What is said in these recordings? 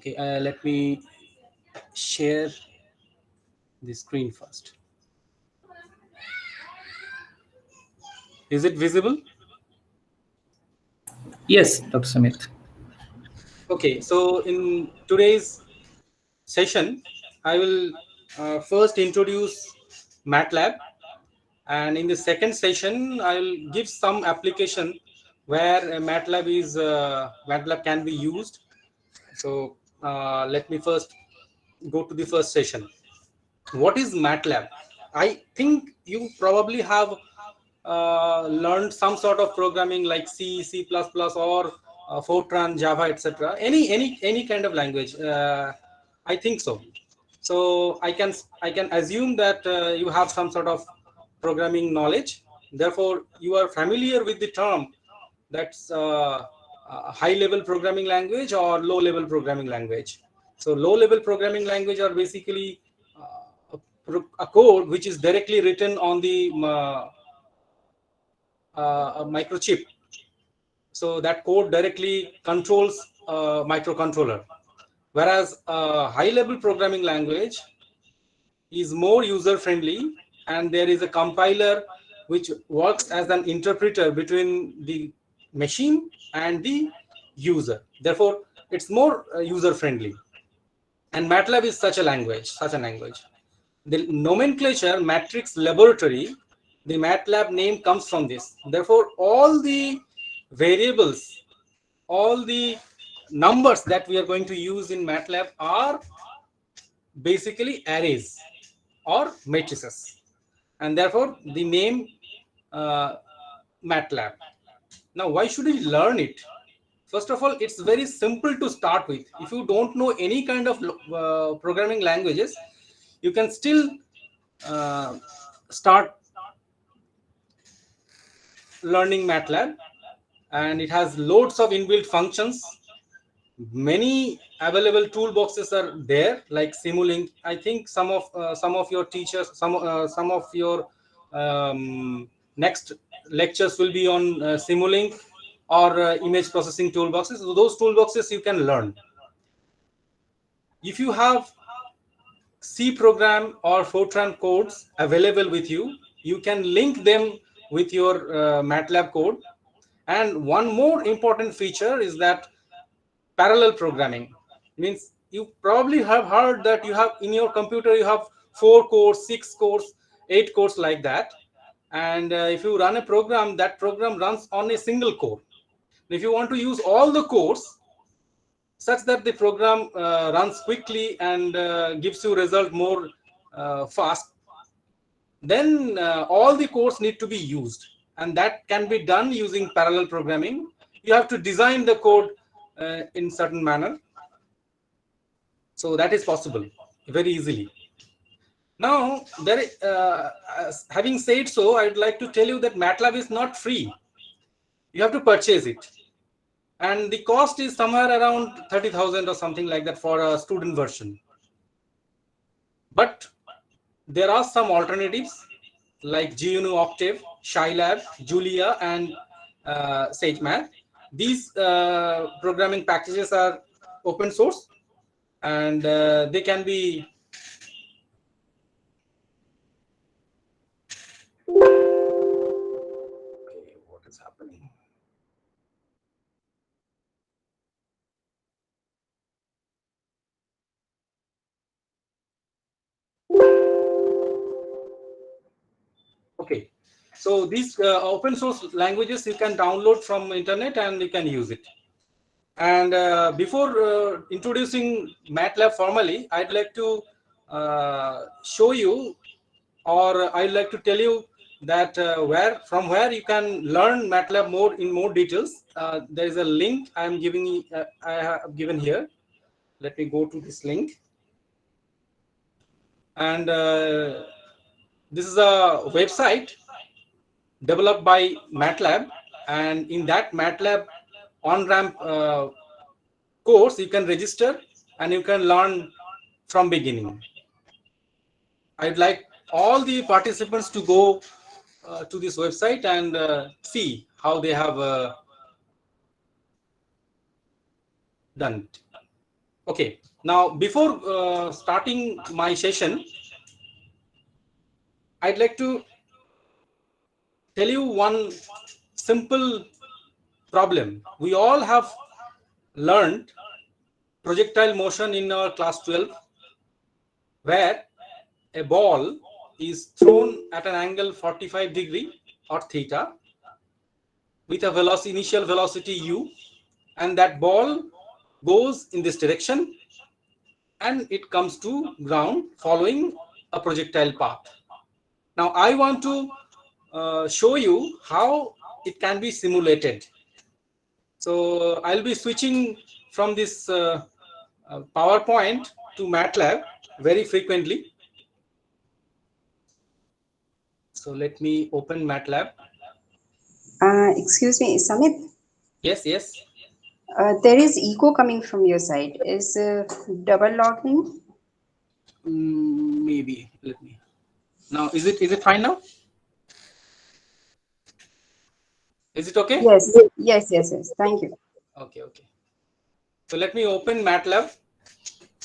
Okay, let me share the screen first. Is it visible? Yes, Dr. Samit. Okay, so in today's session, I will first introduce MATLAB, and in the second session, I will give some application where MATLAB can be used. So let me first go to the first session. What is MATLAB? I think you probably have learned some sort of programming like C, C++, or Fortran, Java, etc. Any kind of language. I think so. So I can assume that you have some sort of programming knowledge. Therefore, you are familiar with the term that's a high-level programming language or low-level programming language. So low-level programming language are basically a code which is directly written on the microchip. So that code directly controls microcontroller. Whereas high-level programming language is more user-friendly, and there is a compiler which works as an interpreter between the machine and the user. Therefore, it's more user-friendly. And MATLAB is such a language. The nomenclature matrix laboratory, the MATLAB name comes from this. Therefore, all the variables, all the numbers that we are going to use in MATLAB are basically arrays or matrices, and therefore the name uh, MATLAB. Now, why should we learn it? First of all, it's very simple to start with. If you don't know any kind of programming languages, you can still uh, start learning MATLAB, and it has loads of inbuilt functions. Many available toolboxes are there, like Simulink. I think some of your teachers, some of your next lectures will be on Simulink or image processing toolboxes. So those toolboxes you can learn. If you have C program or Fortran codes available with you, you can link them with your MATLAB code. And one more important feature is that parallel programming means you probably have heard that you have in your computer you have 4 cores, 6 cores, 8 cores, like that. And if you run a program, that program runs on a single core. If you want to use all the cores such that the program runs quickly and gives you result more fast, then all the cores need to be used, and that can be done using parallel programming. You have to design the code in certain manner, so that is possible very easily. Now, having said so, I'd like to tell you that MATLAB is not free. You have to purchase it, and the cost is somewhere around 30,000 or something like that for a student version. But there are some alternatives like GNU Octave, Scilab, Julia, and SageMath. These programming packages are open source, and they can be. Okay, what is happening? Okay, so these open source languages you can download from internet and you can use it. And before introducing MATLAB formally, I'd like to show you, or I'd like to tell you that where you can learn MATLAB more in more details. There is a link I have given here. Let me go to this link, and this is a website developed by MATLAB, and in that MATLAB on-ramp course, you can register and you can learn from beginning. I'd like all the participants to go to this website and see how they have done it. Okay, now before starting my session, I'd like to tell you one simple problem. We all have learned projectile motion in our class 12, where a ball is thrown at an angle 45 degree or theta with a velocity, initial velocity u, and that ball goes in this direction and it comes to ground following a projectile path. Now I want to show you how it can be simulated. So I'll be switching from this PowerPoint to MATLAB very frequently. So let me open MATLAB. Excuse me, Samit. Yes, yes. There is echo coming from your side. Is double logging? Maybe. Let me. Now, is it fine now? Is it okay? Yes, yes, yes, yes. Thank you. Okay, okay. So let me open MATLAB.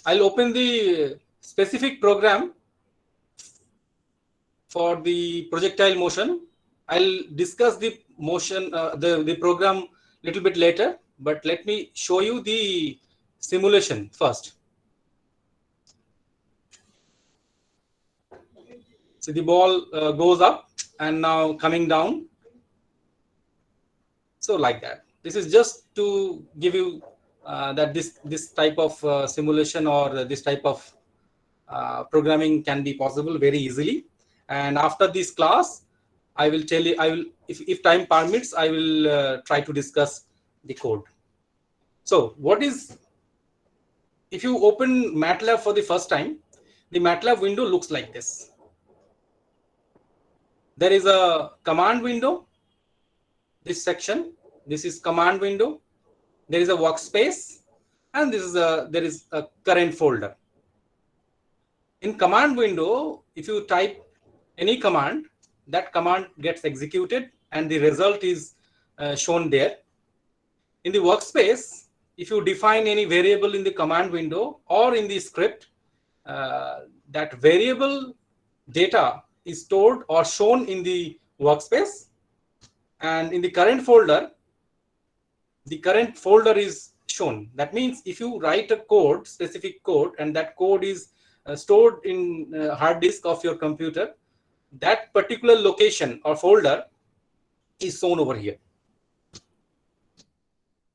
I'll open the specific program for the projectile motion. I'll discuss the motion, the program little bit later, but let me show you the simulation first. So the ball goes up and now coming down. So like that. This is just to give you that this type of simulation or this type of programming can be possible very easily. And after this class, I will tell you, if time permits, I will try to discuss the code. So what is, if you open MATLAB for the first time, the MATLAB window looks like this. There is a command window, this section, this is command window, there is a workspace, and there is a current folder. In command window, if you type any command, that command gets executed and the result is shown there. In the workspace, if you define any variable in the command window or in the script, that variable data is stored or shown in the workspace, and in the current folder is shown. That means if you write a code, specific code, and that code is stored in hard disk of your computer, that particular location or folder is shown over here.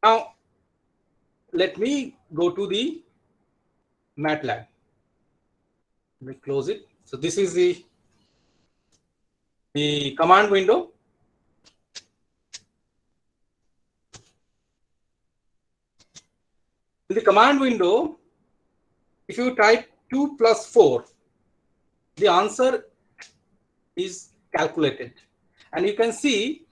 Now let me go to the MATLAB. Let me close it. So this is the command window. In the command window, if you type 2 plus 4, the answer is calculated. And you can see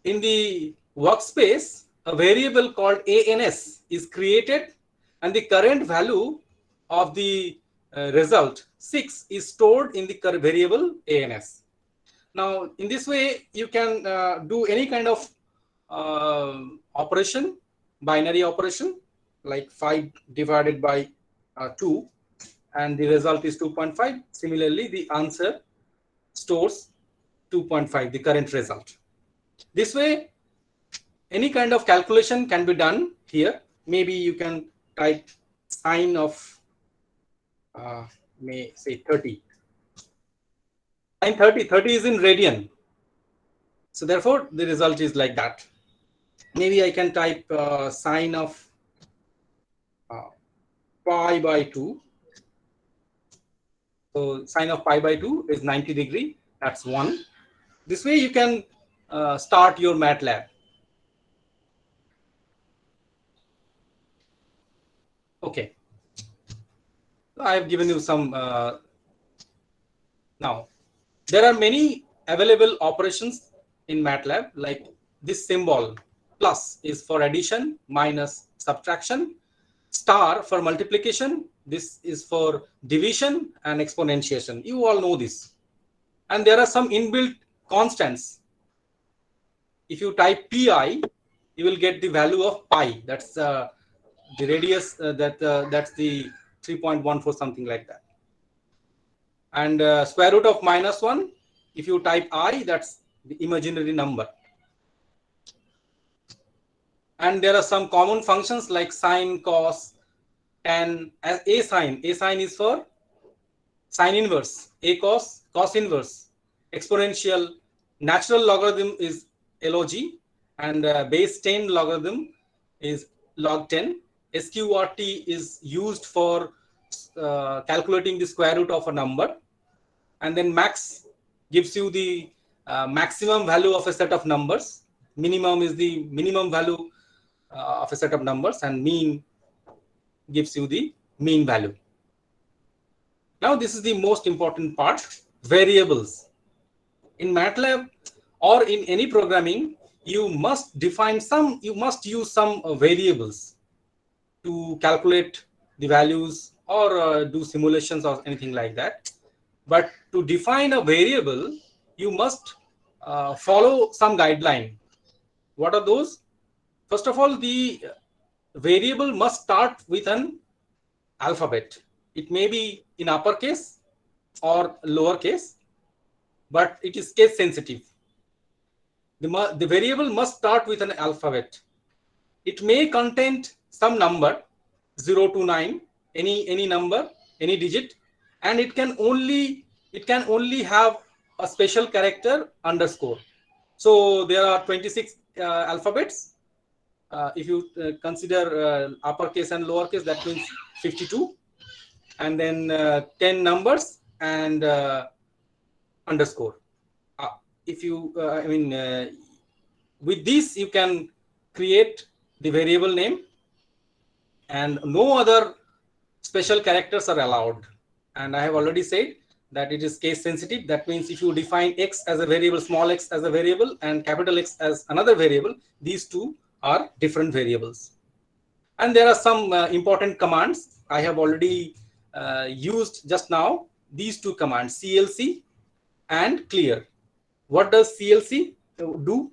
in the workspace, a variable called ANS is created, and the current value of the result 6 is stored in the variable ANS. Now, in this way, you can do any kind of operation, binary operation, like 5 divided by 2, and the result is 2.5. Similarly, the answer stores 2.5, the current result. This way, any kind of calculation can be done here. Maybe you can type sine of, may say 30. Sine 30 is in radian. So therefore, the result is like that. Maybe I can type sine of pi by 2. So sine of pi by 2 is 90 degree. That's 1. This way you can start your MATLAB. Okay. I have given you some. Now, there are many available operations in MATLAB, like this symbol plus is for addition, minus subtraction, star for multiplication, this is for division and exponentiation. You all know this. And there are some inbuilt constants. If you type pi, you will get the value of pi. That's the radius that's the 3.14, something like that. And square root of -1, if you type I, that's the imaginary number. And there are some common functions like sine, cos, tan. A sine is for sine inverse, a cos, cos inverse, exponential, natural logarithm is log, and base 10 logarithm is log 10. SQRT is used for calculating the square root of a number. And then max gives you the maximum value of a set of numbers. Minimum is the minimum value of a set of numbers, and mean gives you the mean value. Now this is the most important part, variables. In MATLAB or in any programming, you must use some variables to calculate the values or do simulations or anything like that. But to define a variable, you must follow some guideline. What are those? First of all, the variable must start with an alphabet. It may be in uppercase or lowercase, but it is case sensitive. The variable must start with an alphabet. It may contain some number, 0 to 9, any number, any digit, and it can only have a special character underscore. So there are 26 alphabets. If you consider uppercase and lowercase, that means 52, and then 10 numbers and underscore. If you with this you can create the variable name, and no other special characters are allowed. And I have already said that it is case sensitive. That means if you define x as a variable, small x as a variable, and capital X as another variable, these two are different variables. And there are some important commands I have already used just now. These two commands, CLC and clear. What does CLC do?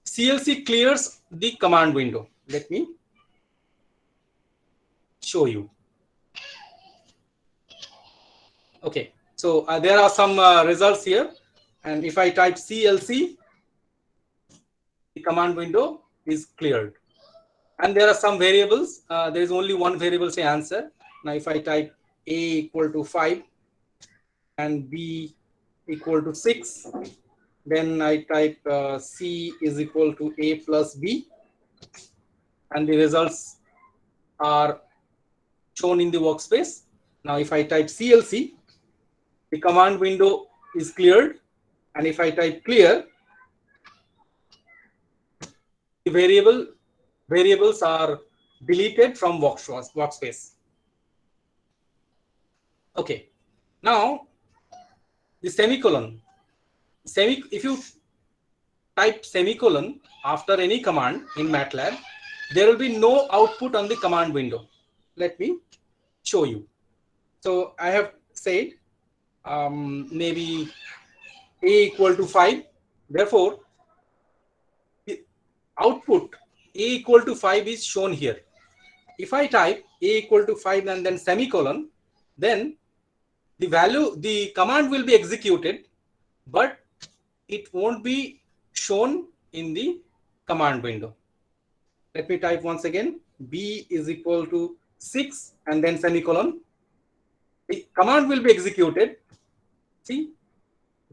CLC clears the command window. Let me show you. Okay, so there are some results here, and if I type CLC, the command window is cleared. And there are some variables. There is only one variable, say answer. Now if I type A equal to 5 and B equal to 6, then I type C is equal to A plus B, and the results are shown in the workspace. Now if I type CLC, the command window is cleared, and if I type clear, the variables are deleted from workspace. Okay, now the semicolon. If you type semicolon after any command in MATLAB, there will be no output on the command window. Let me show you. So I have said maybe A equal to 5. Therefore, the output A equal to 5 is shown here. If I type A equal to 5 and then semicolon, then the command will be executed, but it won't be shown in the command window. Let me type once again, B is equal to 6 and then semicolon. The command will be executed. See,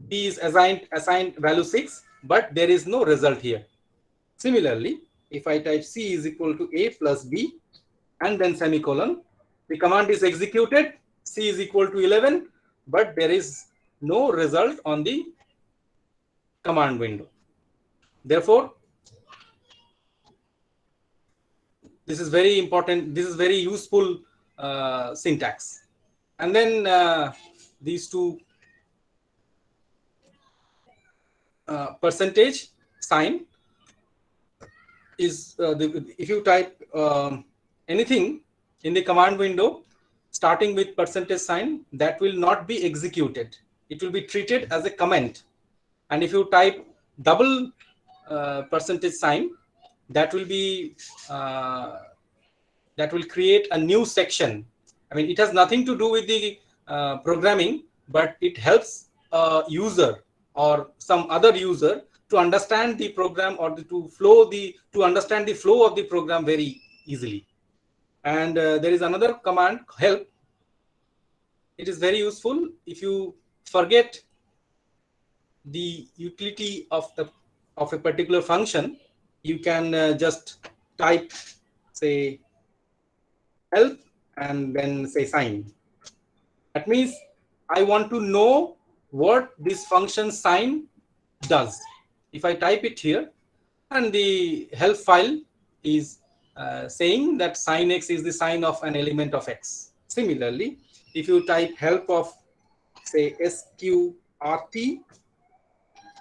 B is assigned value 6, but there is no result here. Similarly, if I type C is equal to A plus B and then semicolon, the command is executed, C is equal to 11, but there is no result on the command window. Therefore, this is very important. This is very useful syntax. And then these two percentage sign is if you type anything in the command window starting with percentage sign, that will not be executed. It will be treated as a comment. And if you type double percentage sign, that will be that will create a new section. I mean, it has nothing to do with the programming, but it helps a user or some other user to understand the program or to understand the flow of the program very easily. And there is another command, help. It is very useful. If you forget the utility of a particular function, you can just type, say, help and then say sign. That means I want to know what this function sign does. If I type it here, and the help file is saying that sign x is the sign of an element of x. Similarly, if you type help of, say, sqrt,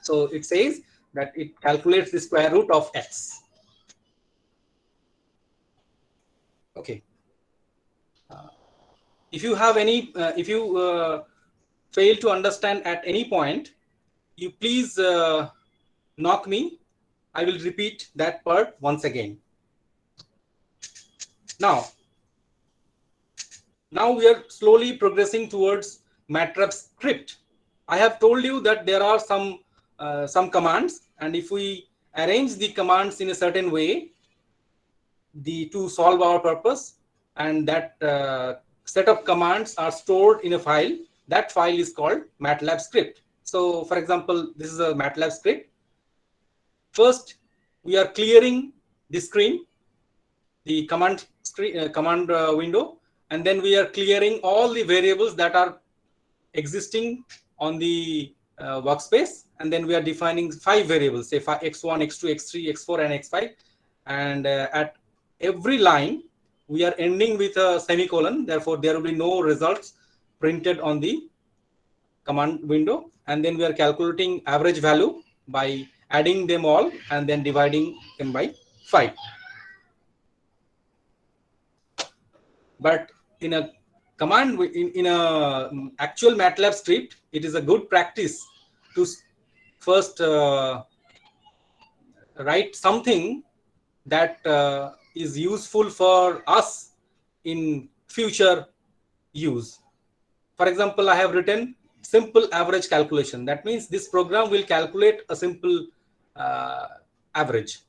so it says that it calculates the square root of x. Okay. If you have any, if you fail to understand at any point, you please knock me. I will repeat that part once again. Now we are slowly progressing towards MATLAB script. I have told you that there are some commands, and if we arrange the commands in a certain way, to solve our purpose, and that set of commands are stored in a file, that file is called MATLAB script. So, for example, this is a MATLAB script. First, we are clearing the screen, the command screen, window, and then we are clearing all the variables that are existing on the workspace, and then we are defining 5 variables, say x1, x2, x3, x4, and x5, and at every line we are ending with a semicolon. Therefore, there will be no results printed on the command window, and then we are calculating average value by adding them all and then dividing them by 5. But in a command, in a actual MATLAB script, it is a good practice to first write something that is useful for us in future use. For example, I have written simple average calculation. That means this program will calculate a simple average.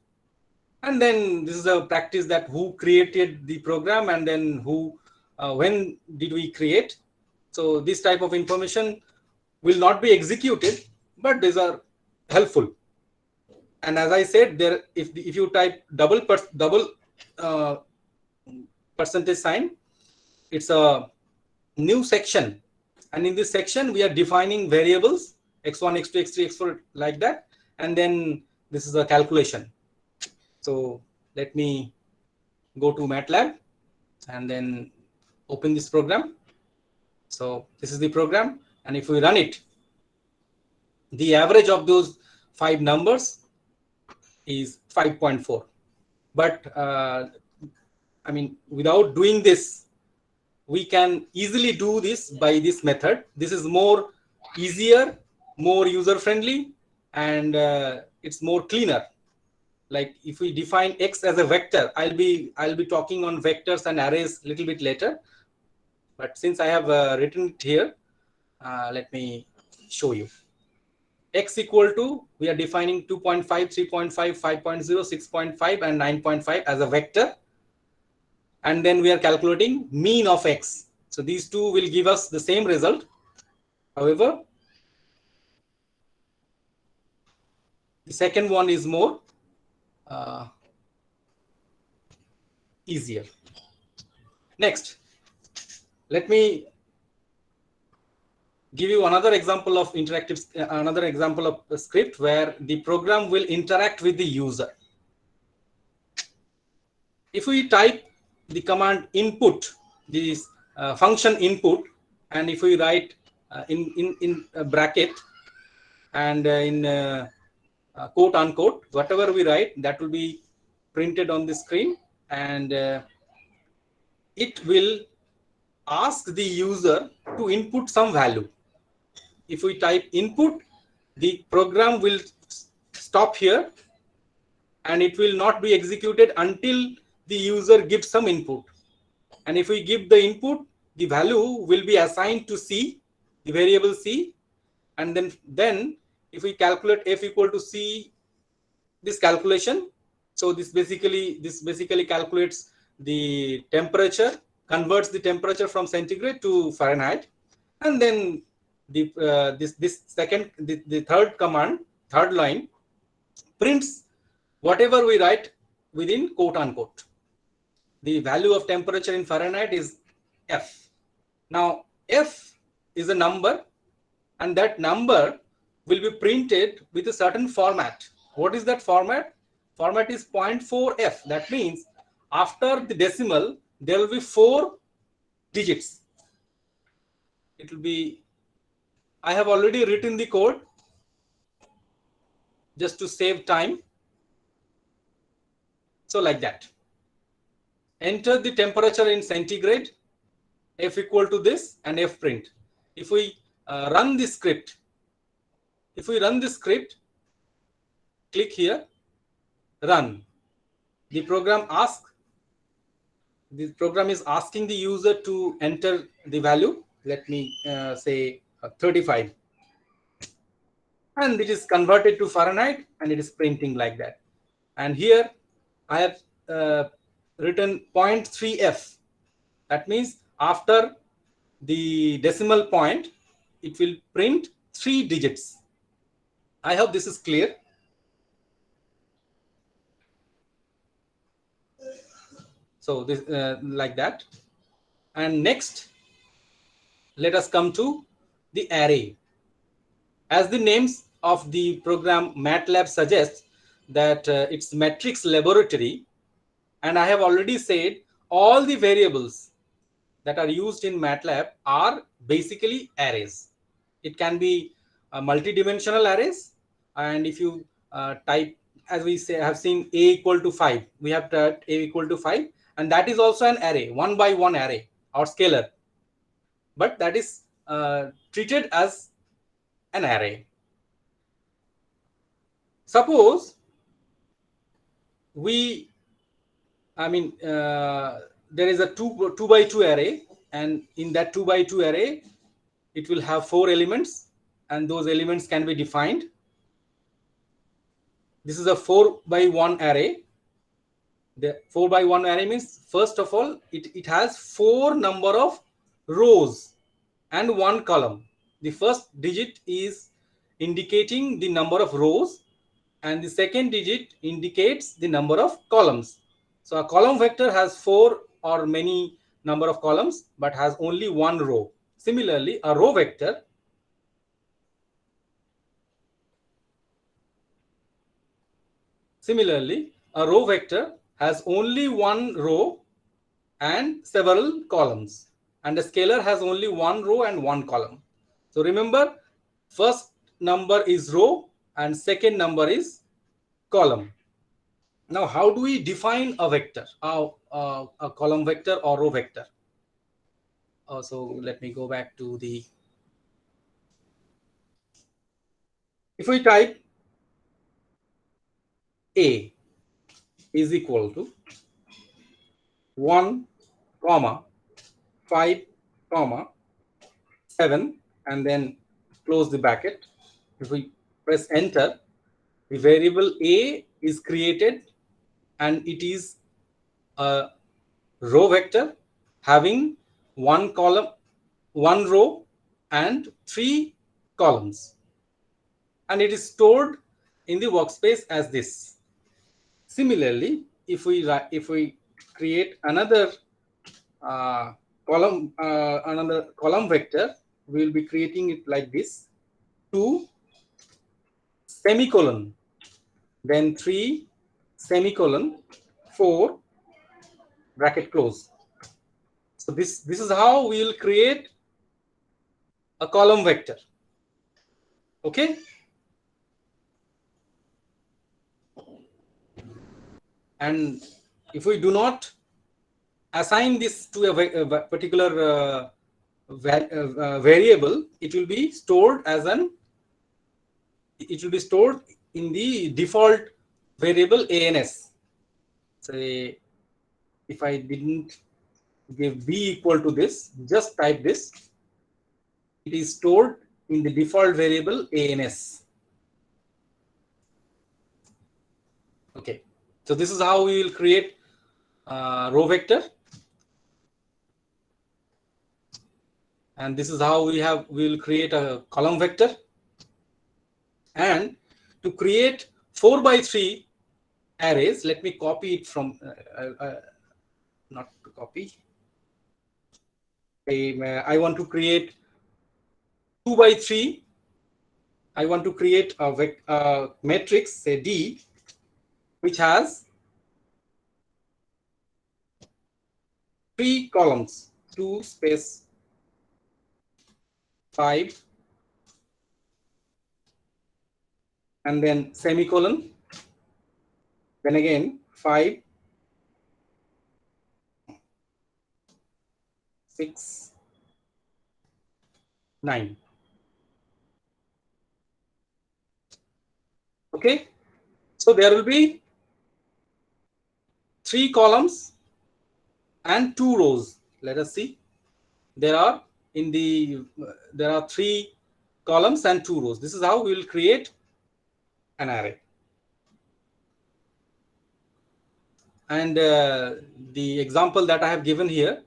And then this is a practice that who created the program, and then when did we create. So this type of information will not be executed, but these are helpful. And as I said, there, if you type double percentage sign, it's a new section, and in this section we are defining variables x1, x2, x3, x4, like that, and then this is a calculation. So let me go to MATLAB and then open this program. So this is the program, and if we run it, the average of those 5 numbers is 5.4. But I mean, without doing this, we can easily do this by this method. This is more easier, more user friendly, and it's more cleaner. Like if we define x as a vector, I'll be talking on vectors and arrays a little bit later. But since I have written it here, let me show you. X equal to, we are defining 2.5, 3.5, 5.0, 6.5, and 9.5 as a vector. And then we are calculating mean of x. So these two will give us the same result. However, the second one is more easier. Next, let me give you another example of another example of a script where the program will interact with the user. If we type the command input, this function input, and if we write in a bracket and in quote unquote, whatever we write, that will be printed on the screen, and it will ask the user to input some value. If we type input, the program will stop here and it will not be executed until the user gives some input. And if we give the input, the value will be assigned to C, the variable C. And then if we calculate f equal to C, this calculation, so this basically calculates the temperature, converts the temperature from centigrade to Fahrenheit, and then the third command, third line, prints whatever we write within quote unquote. The value of temperature in Fahrenheit is F. Now F is a number, and that number will be printed with a certain format. What is that format? Format is 0.4F. That means after the decimal, there will be 4 digits. It will be, I have already written the code just to save time. So like that. Enter the temperature in centigrade, F equal to this, and F print. If we run the script, click here, run. The program is asking the user to enter the value. Let me say 35. And it is converted to Fahrenheit, and it is printing like that. And here I have written 0.3F. That means after the decimal point, it will print 3 digits. I hope this is clear. So this like that. And next, let us come to the array. As the names of the program MATLAB suggests that it's matrix laboratory, and I have already said all the variables that are used in MATLAB are basically arrays. It can be multi-dimensional arrays, and if you type, as we say, have seen a equal to 5, we have typed a equal to 5, and that is also an array, 1 by 1 array or scalar, but that is treated as an array. Suppose there is a 2 by 2 array, and in that 2 by 2 array, it will have 4 elements, and those elements can be defined. This is a 4 by 1 array. The 4 by 1 array means, first of all, it has 4 number of rows and 1 column. The first digit is indicating the number of rows, and the second digit indicates the number of columns. So a column vector has 4 or many number of columns, but has only 1 row. Similarly, a row vector has only 1 row and several columns, and a scalar has only 1 row and 1 column. So remember, first number is row and second number is column. Now, how do we define a vector, a column vector or row vector? So let me go back to the, if we type A is equal to 1, 5, 7, and then close the bracket. If we press enter, the variable A is created, and it is a row vector having 1 column, 1 row and 3 columns, and it is stored in the workspace as this. Similarly, if we create another column vector, we will be creating it like this: 2 semicolon, then 3 semicolon, 4 bracket close. So this is how we will create a column vector. Okay. And if we do not assign this to a particular variable, it will be stored in the default variable ANS. Say, if I didn't give b equal to this, just type this. It is stored in the default variable ans. Okay, so this is how we will create row vector, and this is how we will create a column vector. And to create 4x3 arrays, let me copy it from not to copy. I want to create 2x3. I want to create a matrix, say D, which has 3 columns, 2 space 5, and then semicolon, then again 5, 6, 9. Okay, so there will be 3 columns and 2 rows. Let us see. There are 3 columns and 2 rows. This is how we will create an array. And the example that I have given here,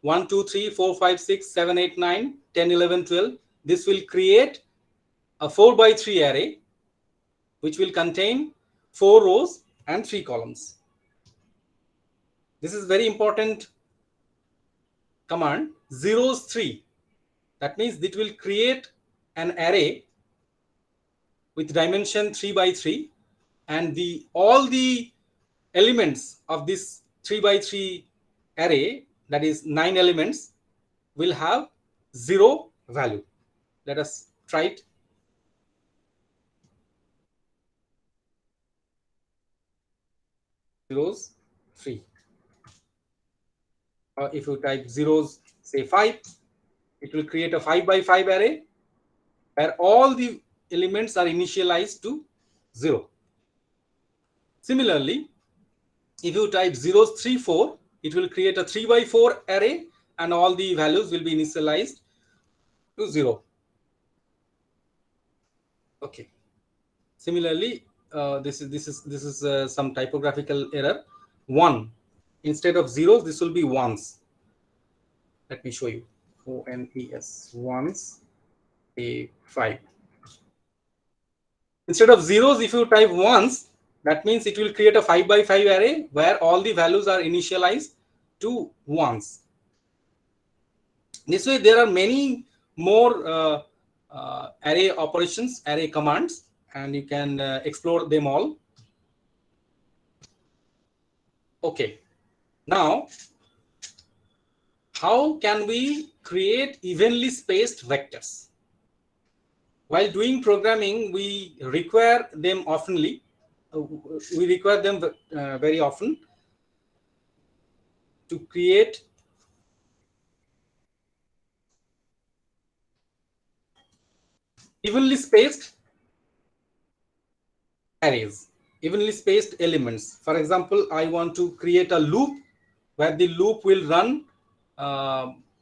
1, 2, 3, 4, 5, 6, 7, 8, 9, 10, 11, 12. This will create a 4x3 array, which will contain 4 rows and 3 columns. This is very important command, zeros 3. That means it will create an array with dimension 3x3, and all the elements of this 3x3 array, that is 9 elements, will have 0 value. Let us try it. Zeros 3. Or if you type zeros, say 5, it will create a 5x5 array where all the elements are initialized to 0. Similarly, if you type zeros 3, 4, it will create a 3x4 array and all the values will be initialized to 0. Okay. Similarly, this is some typographical error. 1, instead of zeros, this will be ones. Let me show you. ONES, ones, a 5. Instead of zeros, if you type ones, that means it will create a 5x5 array where all the values are initialized to ones. This way, there are many more array operations, array commands, and you can explore them all. Okay, now how can we create evenly spaced vectors? While doing programming, we require them oftenly. We require them very often to create evenly spaced arrays, evenly spaced elements. For example, I want to create a loop where the loop will run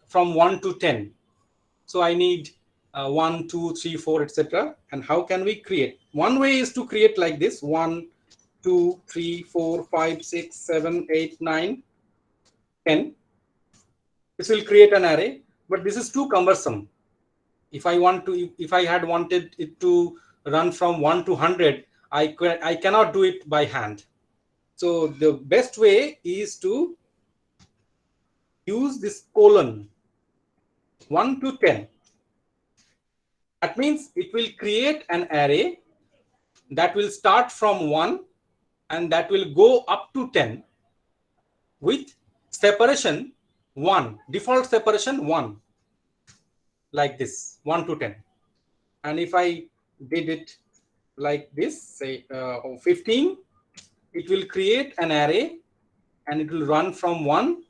from 1 to 10. So I need 1, 2, 3, 4, etc. And how can we create? One way is to create like this: 1, 2, 3, 4, 5, 6, 7, 8, 9, 10. This will create an array, but this is too cumbersome. If I had wanted it to run from 1 to 100, I cannot do it by hand. So the best way is to use this colon, 1 to 10. That means it will create an array that will start from 1 and that will go up to 10 with separation 1, default separation 1, like this, 1 to 10. And if I did it like this, say 15, it will create an array and it will run from 1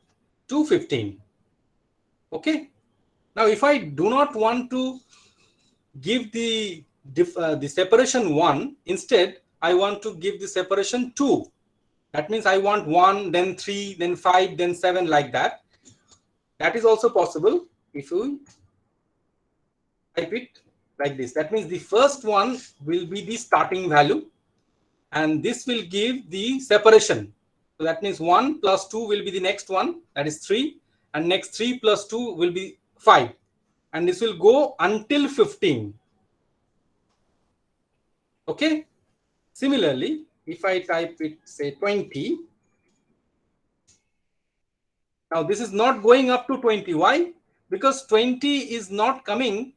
to 15. Okay. Now, if I do not want to give the separation 1, instead I want to give the separation 2. That means I want 1, then 3, then 5, then 7, like that. That is also possible if you type it like this. That means the first one will be the starting value, and this will give the separation. So that means 1 plus 2 will be the next one, that is 3, and next 3 plus 2 will be 5, and this will go until 15. Okay. Similarly, if I type it, say 20, now this is not going up to 20. Why? Because 20 is not coming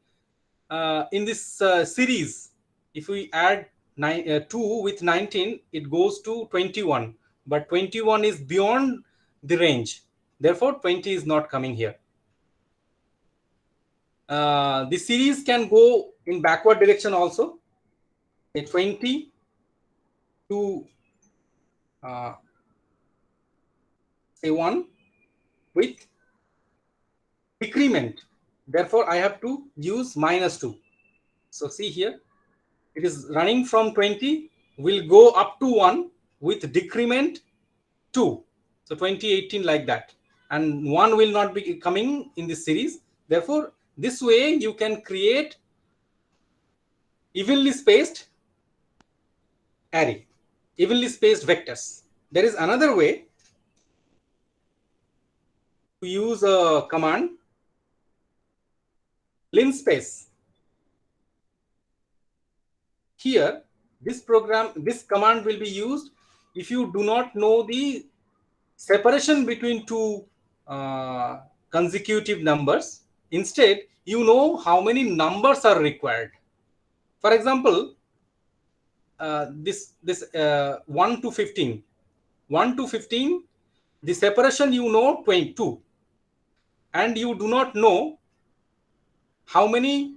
in this series. If we add 2 with 19, it goes to 21, but 21 is beyond the range. Therefore, 20 is not coming here. The series can go in backward direction also. A 20 to say 1 with decrement. Therefore, I have to use -2. So see here, it is running from 20, will go up to 1 with decrement 2. So 20, 18 like that. And 1 will not be coming in this series. Therefore, this way you can create evenly spaced array, evenly spaced vectors. There is another way to use a command, linspace. Here, this command will be used if you do not know the separation between two consecutive numbers. Instead, you know how many numbers are required. For example, this 1 to 15. 1 to 15, the separation you know 22, and you do not know how many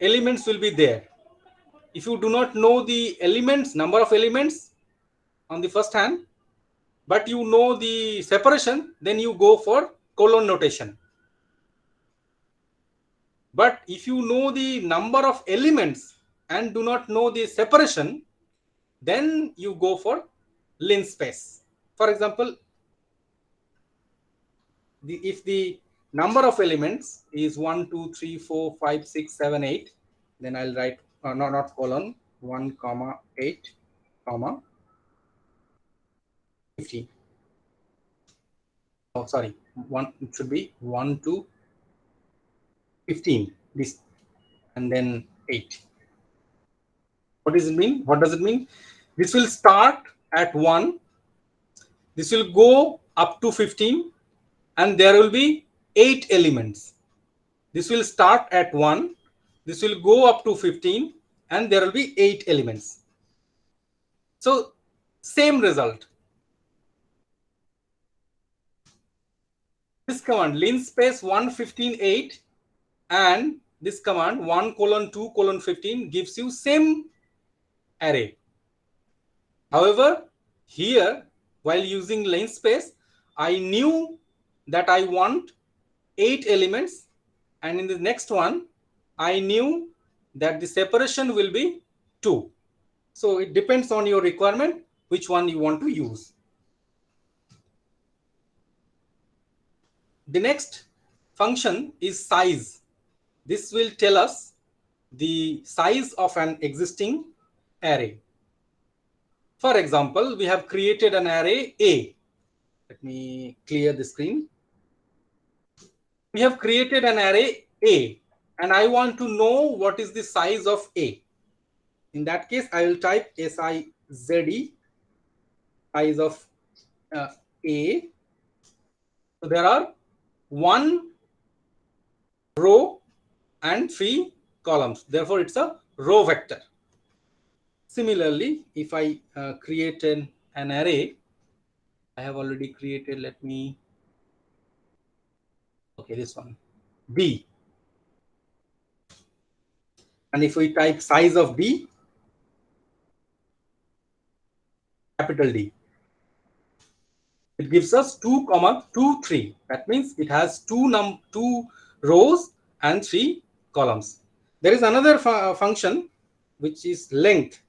elements will be there. If you do not know the elements, number of elements on the first hand, but you know the separation, then you go for colon notation. But if you know the number of elements and do not know the separation, then you go for linspace. For example, if the number of elements is 1, 2, 3, 4, 5, 6, 7, 8, then I'll write not colon 1, 8, 15. Oh, sorry, it should be 1 to 15, this, and then 8. What does it mean? What does it mean? This will start at 1, this will go up to 15, and there will be 8 elements. This will start at 1, this will go up to 15, and there will be 8 elements. So same result. This command linspace 1, 15, 8, and this command 1 colon 2 colon 15 gives you same array. However, here while using linspace, I knew that I want 8 elements, and in the next one I knew that the separation will be 2. So it depends on your requirement which one you want to use. The next function is size. This will tell us the size of an existing array. For example, we have created an array A. Let me clear the screen. We have created an array A, and I want to know what is the size of A. In that case, I will type size, size of A. So there are 1 row and 3 columns. Therefore, it's a row vector. Similarly, if I create an array, I have already created, let me, okay, this one, B. And if we type size of B, capital D, it gives us 2, 2, 3. That means it has 2 rows and 3 columns. There is another function which is length.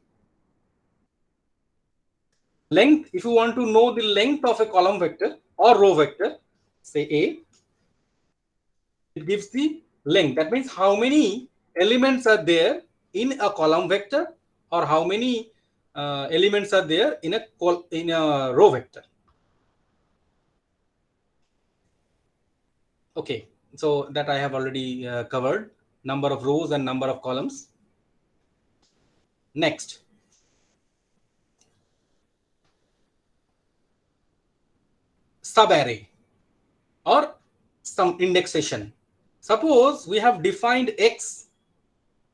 Length, if you want to know the length of a column vector or row vector, say A, it gives the length. That means how many elements are there in a column vector, or how many elements are there in a row vector. Okay, so that I have already covered, number of rows and number of columns. Next, subarray or some indexation. Suppose we have defined X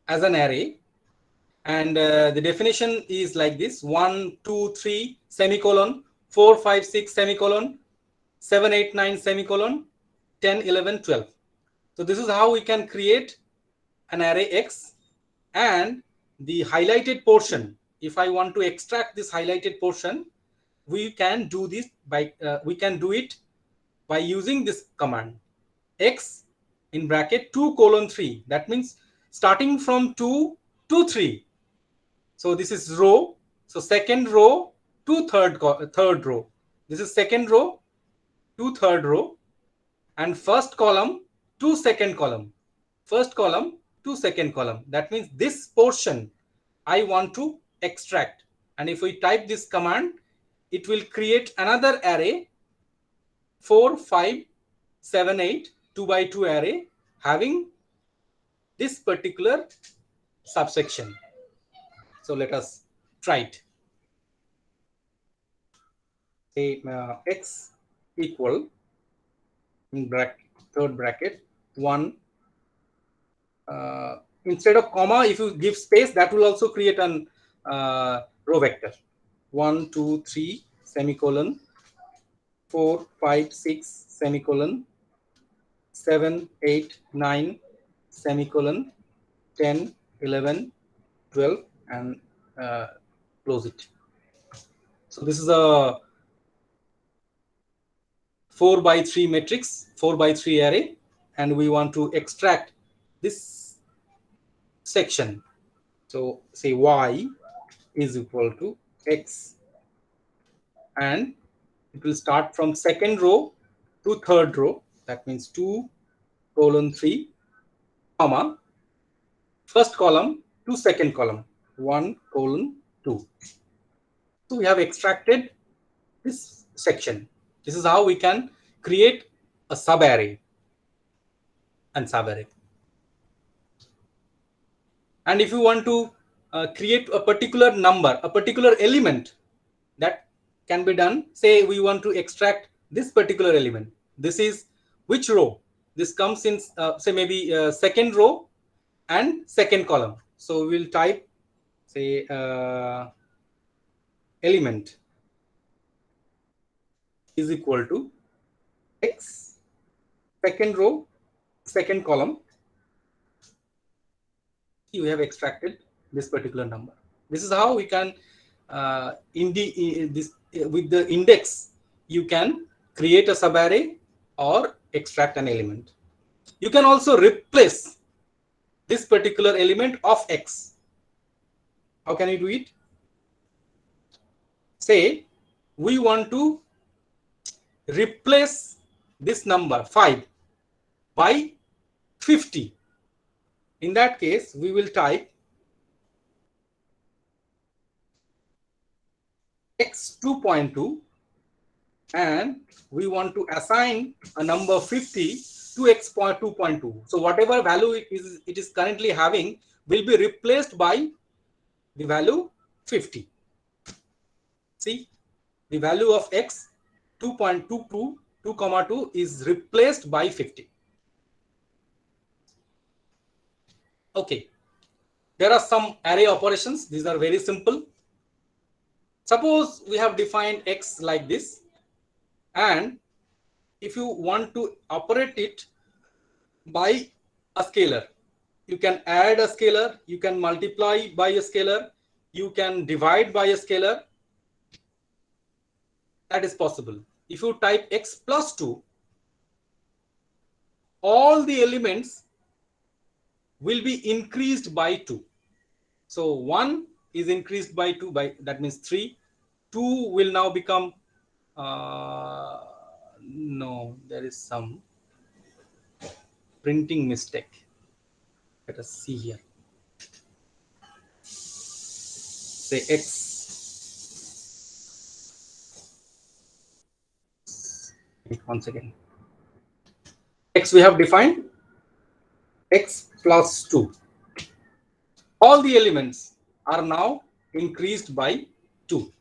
as an array, and the definition is like this: 1, 2, 3, semicolon, 4, 5, 6, semicolon, 7, 8, 9, semicolon, 10, 11, 12. So this is how we can create an array X, and the highlighted portion, if I want to extract this highlighted portion, we can do this by by using this command, X in bracket 2:3. That means starting from 2 to 3. So this is row. So second row to third row. This is second row to third row, and first column to second column. First column to second column. That means this portion I want to extract. And if we type this command, it will create another array 4, 5, 7, 8, 2 by 2 array having this particular subsection. So let us try it. Say X equal in bracket, third bracket 1. Instead of comma, if you give space, that will also create an row vector. 1, 2, 3, semicolon, 4, 5, 6, semicolon, 7, 8, 9, semicolon, 10, 11, 12, and close it. So this is a 4 by 3 matrix, 4 by 3 array, and we want to extract this section. So say Y is equal to X, and it will start from second row to third row. That means 2:3, comma, first column to second column, 1:2. So we have extracted this section. This is how we can create a subarray and subarray. And if you want to create a particular number, a particular element, that can be done. Say we want to extract this particular element. This is which row? This comes in, say maybe second row and second column. So we will type, say, element is equal to X, second row, second column. You have extracted this particular number. This is how we can with the index you can create a subarray or extract an element. You can also replace this particular element of X. How can you do it? Say we want to replace this number 5 by 50. In that case, we will type X 2.2, and we want to assign a number 50 to X 2.2. So whatever value it is currently having will be replaced by the value 50. See, the value of X 2.22 2, is replaced by 50. Okay, there are some array operations. These are very simple. Suppose we have defined X like this, and if you want to operate it by a scalar, you can add a scalar, you can multiply by a scalar, you can divide by a scalar. That is possible. If you type X plus 2, all the elements will be increased by 2. So 1 is increased by 2, by that means 3. 2 will now become no, there is some printing mistake. Let us see here. Say x. Once again, x we have defined x plus 2. All the elements are now increased by 2.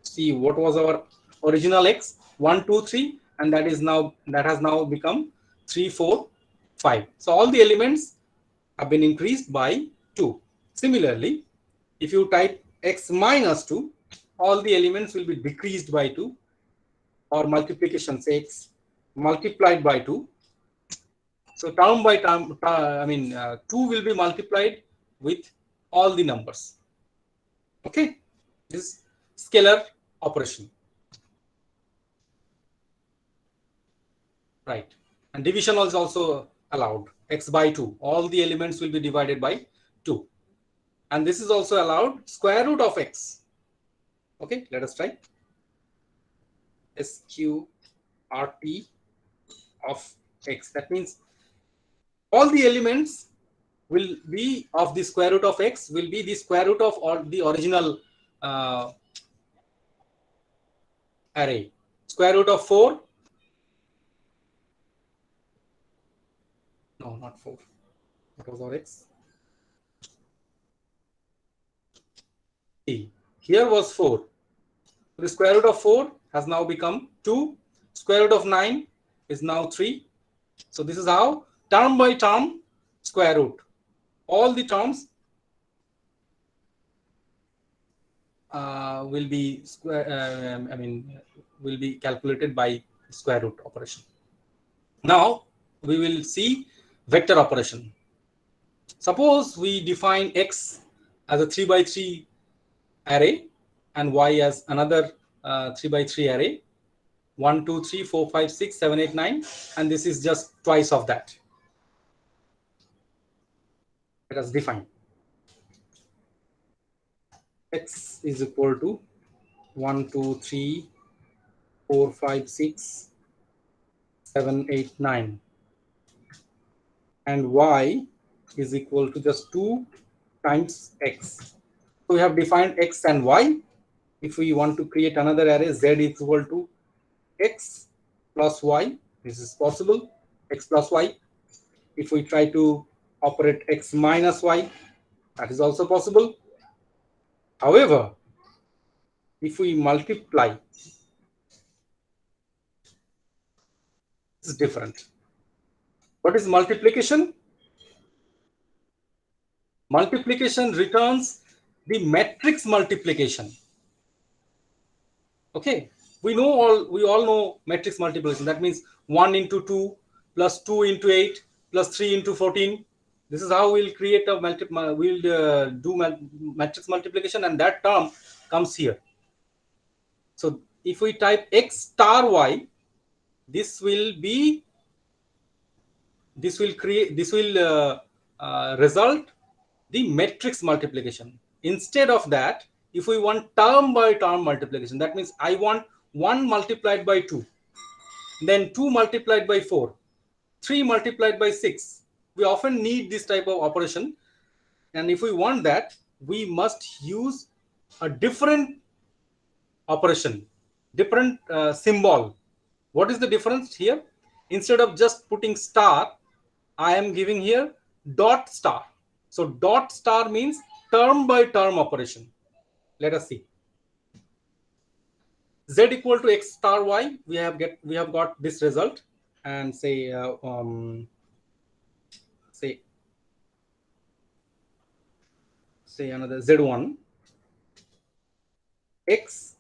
See, what was our original x? 1, 2, 3, and that has now become 3, 4, 5. So all the elements have been increased by 2. Similarly, if you type x minus 2, all the elements will be decreased by 2, or multiplication, say x multiplied by 2. So term by term, 2 will be multiplied with all the numbers. Okay, this scalar operation. Right, and division is also allowed. X by 2, all the elements will be divided by 2, and this is also allowed. Square root of x. Okay, let us try. SQRT of x. That means all the elements will be of the square root of x will be the square root of all the original array. Square root of 4. No, not 4. What was our x? Here was 4. The square root of 4 has now become 2. Square root of 9 is now 3. So this is how term by term square root. All the terms will be will be calculated by square root operation. Now we will see vector operation. Suppose we define x as a 3 by 3 array and y as another 3 by 3 array. 1, 2, 3, 4, 5, 6, 7, 8, 9, and this is just twice of that. Let us define. X is equal to 1, 2, 3, 4, 5, 6, 7, 8, 9, and y is equal to just 2 times x. So we have defined x and y. If we want to create another array, z is equal to x plus y. This is possible, x plus y. If we try to operate x minus y, that is also possible. However, if we multiply, this is different. What is multiplication? Multiplication returns the matrix multiplication. Okay, we all know matrix multiplication. That means 1 into 2 plus 2 into 8 plus 3 into 14. This is how we'll create a matrix multiplication, and that term comes here. So if we type x star y, this will result the matrix multiplication. Instead of that, if we want term by term multiplication, that means I want 1 multiplied by 2, then 2 multiplied by 4, 3 multiplied by 6. We often need this type of operation, and if we want that, we must use a different operation, different symbol. What is the difference here? Instead of just putting star, I am giving here dot star. So dot star means term by term operation. Let us see. Z equal to x star y. We have got this result, and say another z1 x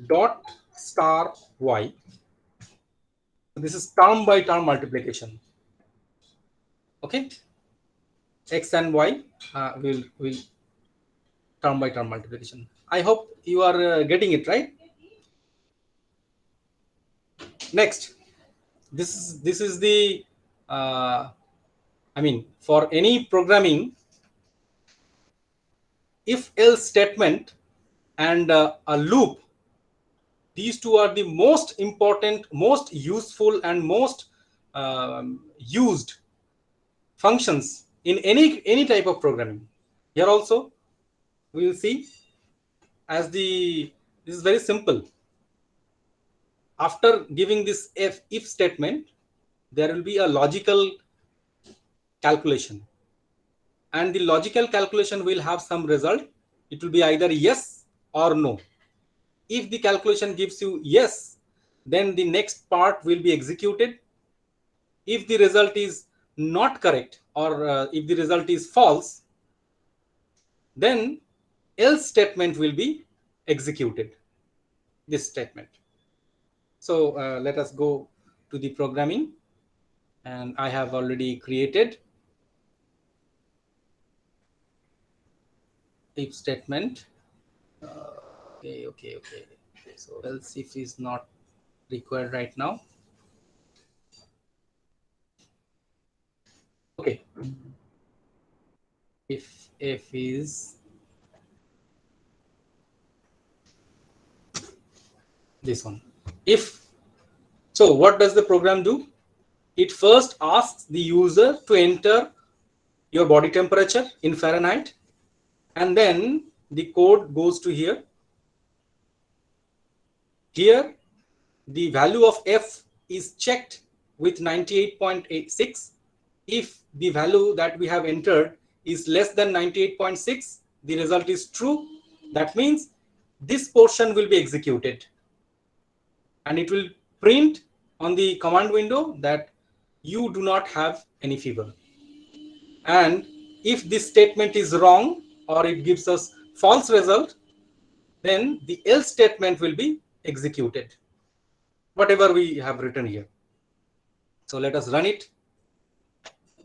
dot star y. This is term by term multiplication. Okay, x and y will term by term multiplication. I hope you are getting it right. Next, this is the for any programming, if else statement and a loop, these two are the most important, most useful, and most used functions in any type of programming. Here also we will see as this is very simple. After giving this if statement, there will be a logical calculation, and the logical calculation will have some result. It will be either yes or no. If the calculation gives you yes, then the next part will be executed. If the result is not correct, or if the result is false, then else statement will be executed, this statement. So let us go to the programming, and I have already created if statement. Okay. So else if is not required right now. Okay. If is this one. If so, what does the program do? It first asks the user to enter your body temperature in Fahrenheit, and then the code goes to here. Here, the value of F is checked with 98.86. If the value that we have entered is less than 98.6, the result is true. That means this portion will be executed, and it will print on the command window that you do not have any fever. And if this statement is wrong, or it gives us false result, then the else statement will be executed, whatever we have written here. So let us run it.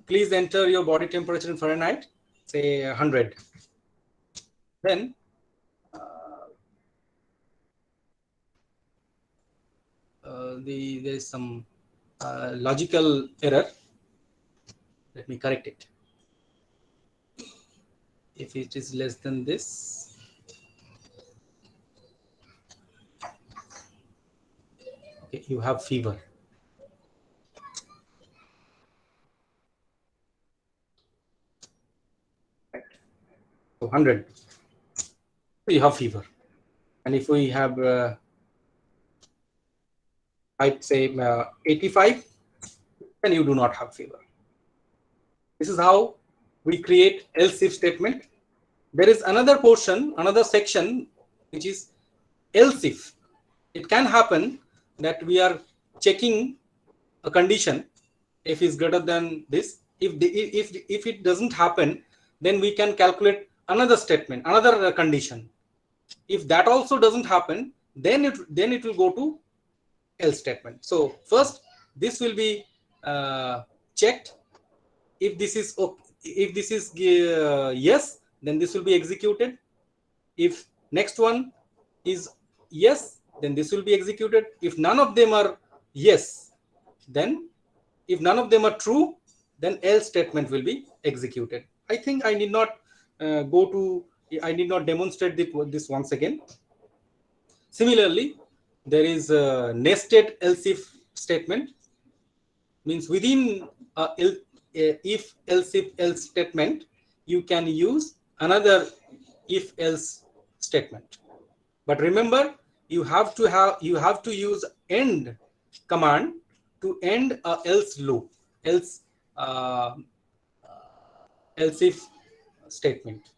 Please enter your body temperature in Fahrenheit, say 100. Then there is some logical error. Let me correct it. If it is less than this, okay, you have fever. So 100, you have fever. And if we have I'd say 85, then you do not have fever. This is how we create else if statement. There is another portion, another section, which is else if. It can happen that we are checking a condition, if is greater than this. If it doesn't happen, then we can calculate another statement, another condition. If that also doesn't happen, then it will go to else statement. So first this will be checked. If this is yes, then this will be executed. If next one is yes, then this will be executed. If none of them are yes, then if none of them are true, then else statement will be executed. I think I need not I need not demonstrate this once again. Similarly, there is a nested else if statement. Means within if else if else statement, you can use another if else statement. But remember, you have to use end command to end a else loop, else if statement.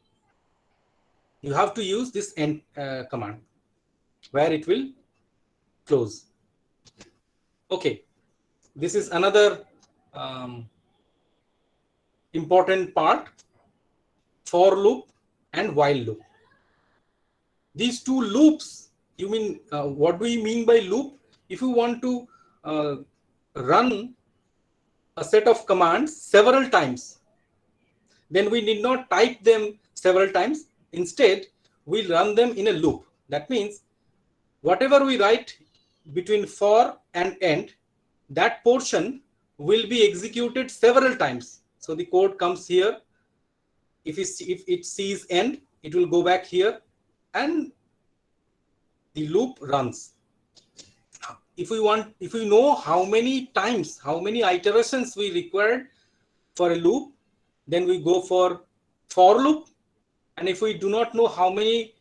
You have to use this end command where it will close. Okay, this is another important part, for loop and while loop. These two loops, you mean what do we mean by loop? If you want to run a set of commands several times, then we need not type them several times. Instead, we run them in a loop. That means whatever we write between for and end, that portion will be executed several times. So the code comes here. If it sees end, it will go back here, and the loop runs. If we know how many times, how many iterations we required for a loop, then we go for loop. And if we do not know how many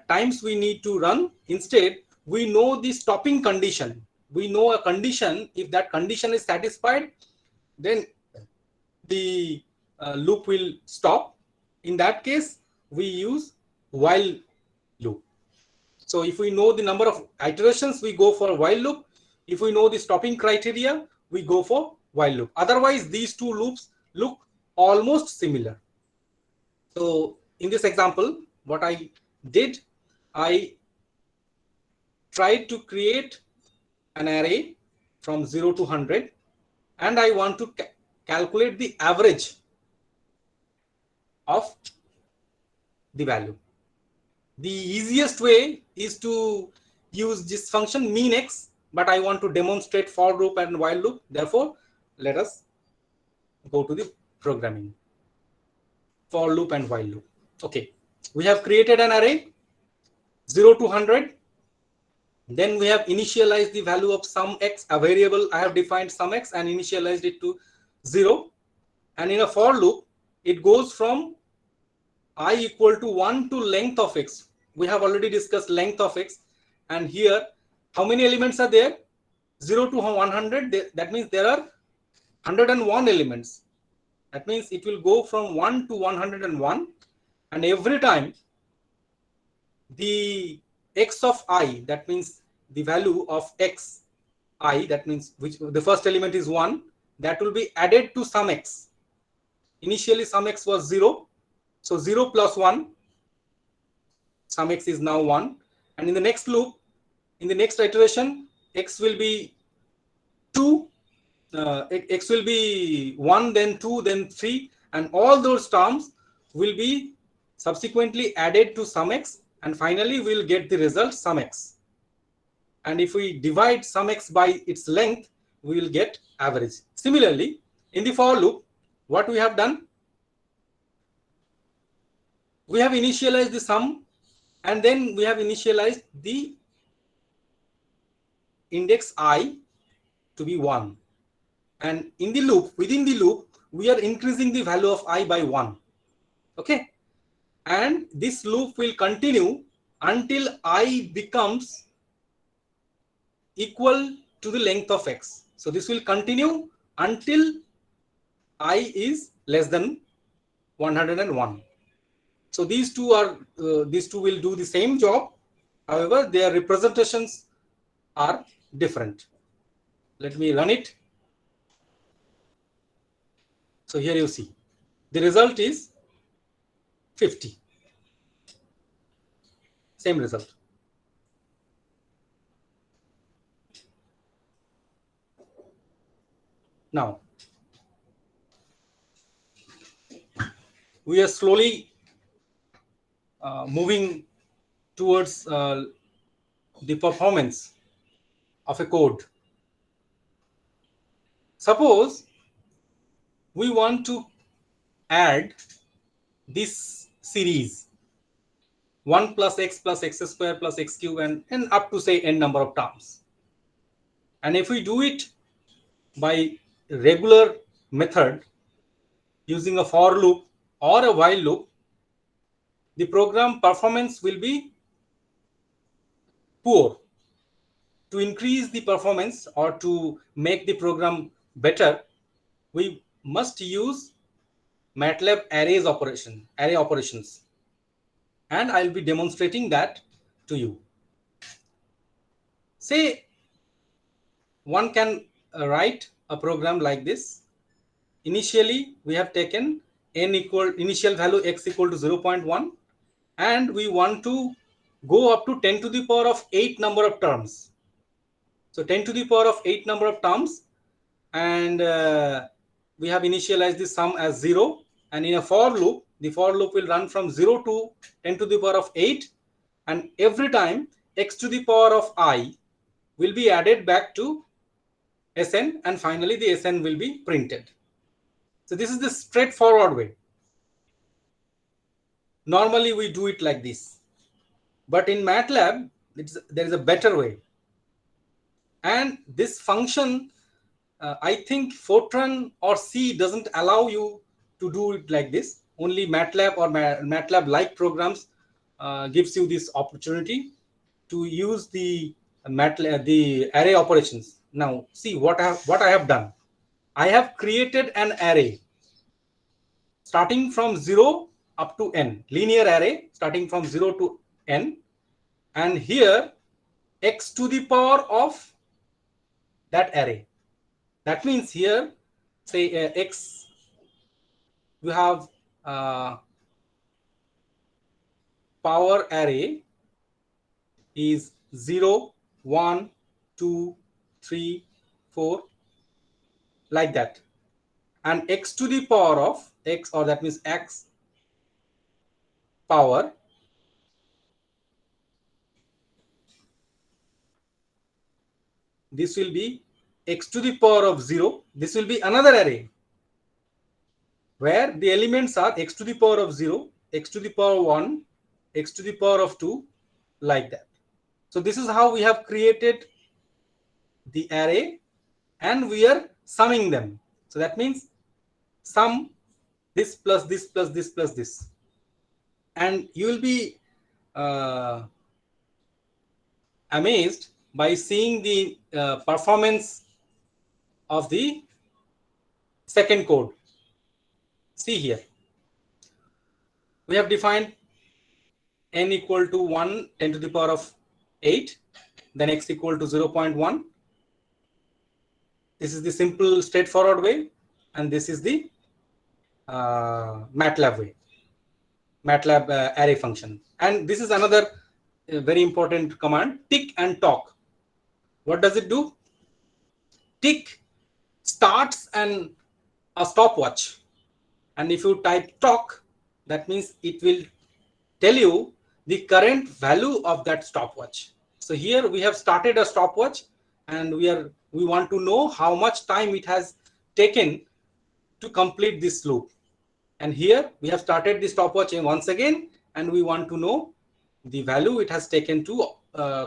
times we need to run, instead we know the stopping condition. We know a condition. If that condition is satisfied, then the loop will stop. In that case, we use while loop. So if we know the number of iterations, we go for while loop. If we know the stopping criteria, we go for while loop. Otherwise, these two loops look almost similar. So in this example, what I did, I tried to create an array from 0 to 100, and I want to calculate the average of the value. The easiest way is to use this function mean x, but I want to demonstrate for loop and while loop. Therefore, let us go to the programming. For loop and while loop. Okay, we have created an array 0 to 100. Then we have initialized the value of sum x, a variable. I have defined sum x and initialized it to 0. And in a for loop, it goes from I equal to 1 to length of x. We have already discussed length of x. And here, how many elements are there? 0 to 100. That means there are 101 elements. That means it will go from 1 to 101. And every time the x of I, that means the value of x I, that means which the first element is 1, that will be added to sum x. Initially sum x was 0, so 0 plus 1, sum x is now 1. And in the next loop, in the next iteration, x will be 2, x will be 1, then 2, then 3, and all those terms will be subsequently added to sum x, and finally we will get the result sum x. And if we divide sum x by its length, we will get average. Similarly, in the for loop, what we have done, we have initialized the sum, and then we have initialized the index I to be 1. And in the loop, within the loop, we are increasing the value of I by 1. Okay. And this loop will continue until I becomes equal to the length of x. So this will continue until I is less than 101. So these two will do the same job. However, their representations are different. Let me run it. So here you see the result is 50. Same result. Now, we are slowly moving towards the performance of a code. Suppose we want to add this series 1 plus x square plus x cube and up to say n number of terms. And if we do it by regular method using a for loop or a while loop, the program performance will be poor. To increase the performance or to make the program better, we must use MATLAB array operations. And I'll be demonstrating that to you. Say one can write a program like this. Initially, we have taken initial value x equal to 0.1, and we want to go up to 10 to the power of 8 number of terms. So 10 to the power of 8 number of terms, and we have initialized the sum as 0. And in a for loop, the for loop will run from 0 to 10 to the power of 8, and every time x to the power of I will be added back to Sn, and finally the Sn will be printed. So this is the straightforward way. Normally we do it like this, but in MATLAB there is a better way. And this function I think Fortran or C doesn't allow you to do it like this. Only MATLAB or MATLAB-like programs gives you this opportunity to use the MATLAB, the array operations. Now, see what I have done. I have created an array starting from 0 up to n, linear array starting from 0 to n, and here x to the power of that array. That means here, say x, you have power array is 0, 1, 2, 3, 4, like that. And x to the power of x, or that means x power, this will be x to the power of 0. This will be another array where the elements are x to the power of 0, x to the power 1, x to the power of 2, like that. So this is how we have created the array, and we are summing them. So that means sum this plus this plus this plus this, and you will be amazed by seeing the performance of the second code. See here, we have defined n equal to 1, 10 to the power of 8, then x equal to 0.1. This is the simple straightforward way, and this is the MATLAB way, MATLAB array function. And this is another very important command, tick and talk. What does it do? Tick starts a stopwatch, and if you type talk, that means it will tell you the current value of that stopwatch. So here we have started a stopwatch, and we want to know how much time it has taken to complete this loop. And here we have started the stopwatch once again, and we want to know the value it has taken to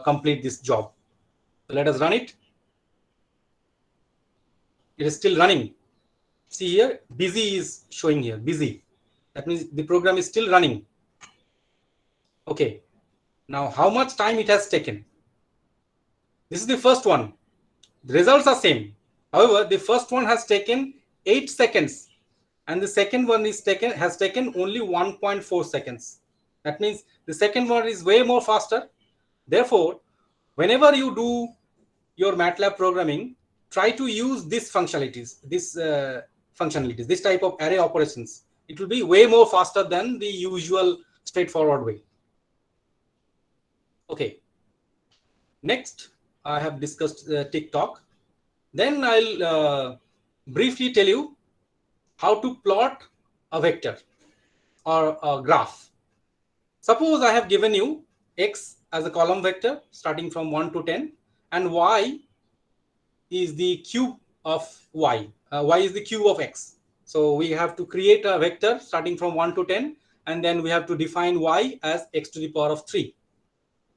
complete this job. So let us run it. It is still running. See here, busy is showing here, busy. That means the program is still running. Okay, now how much time it has taken? This is the first one. The results are same. However, the first one has taken 8 seconds, and the second one has taken only 1.4 seconds. That means the second one is way more faster. Therefore, whenever you do your MATLAB programming, try to use these functionalities, this type of array operations. It will be way more faster than the usual straightforward way. Okay. Next, I have discussed tick-tock. Then I'll briefly tell you how to plot a vector or a graph. Suppose I have given you x as a column vector starting from 1 to 10, and y is the cube of y. Y is the cube of x. So we have to create a vector starting from 1 to 10, and then we have to define y as x to the power of 3.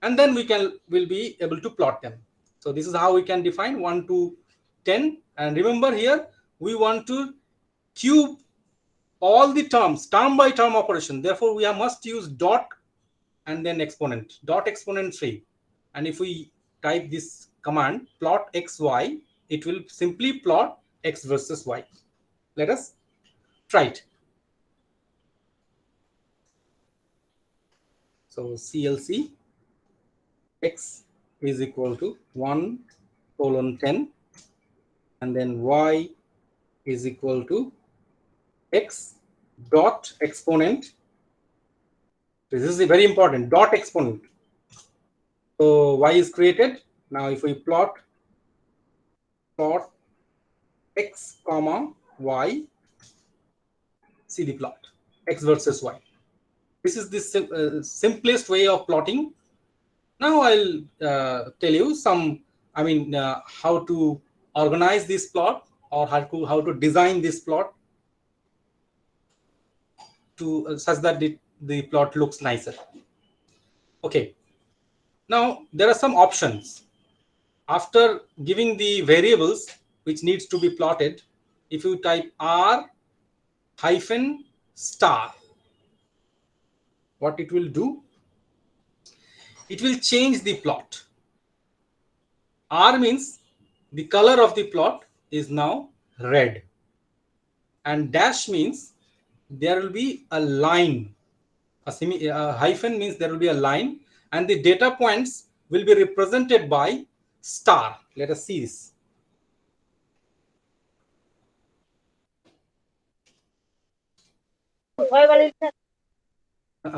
And then will be able to plot them. So this is how we can define 1 to 10. And remember here, we want to cube all the terms, term by term operation. Therefore, we must use dot and then exponent, dot exponent 3. And if we type this command, plot xy, it will simply plot x versus y. Let us try it. So CLC x is equal to 1:10, and then y is equal to x dot exponent. This is very important, dot exponent. So y is created. Now if we plot x comma y, see the plot, x versus y. This is the simplest way of plotting. Now I'll tell you how to organize this plot, or how to design this plot to such that the plot looks nicer. Okay. Now there are some options. After giving the variables, which needs to be plotted, if you type R hyphen star, what it will do, it will change the plot. R means the color of the plot is now red, and dash means there will be a line. A hyphen means there will be a line, and the data points will be represented by star. Let us see this.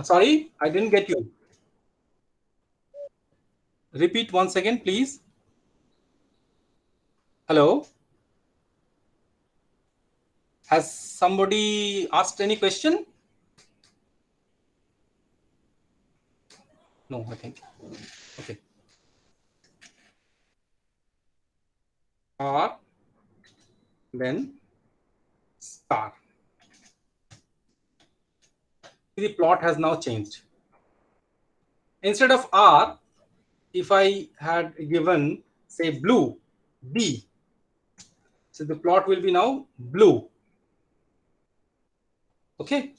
Sorry, I didn't get you. Repeat once again, please. Hello? Has somebody asked any question? No, I think. Okay. R, then star. The plot has now changed. Instead of R, if I had given, say, blue, B, so the plot will be now blue. Okay.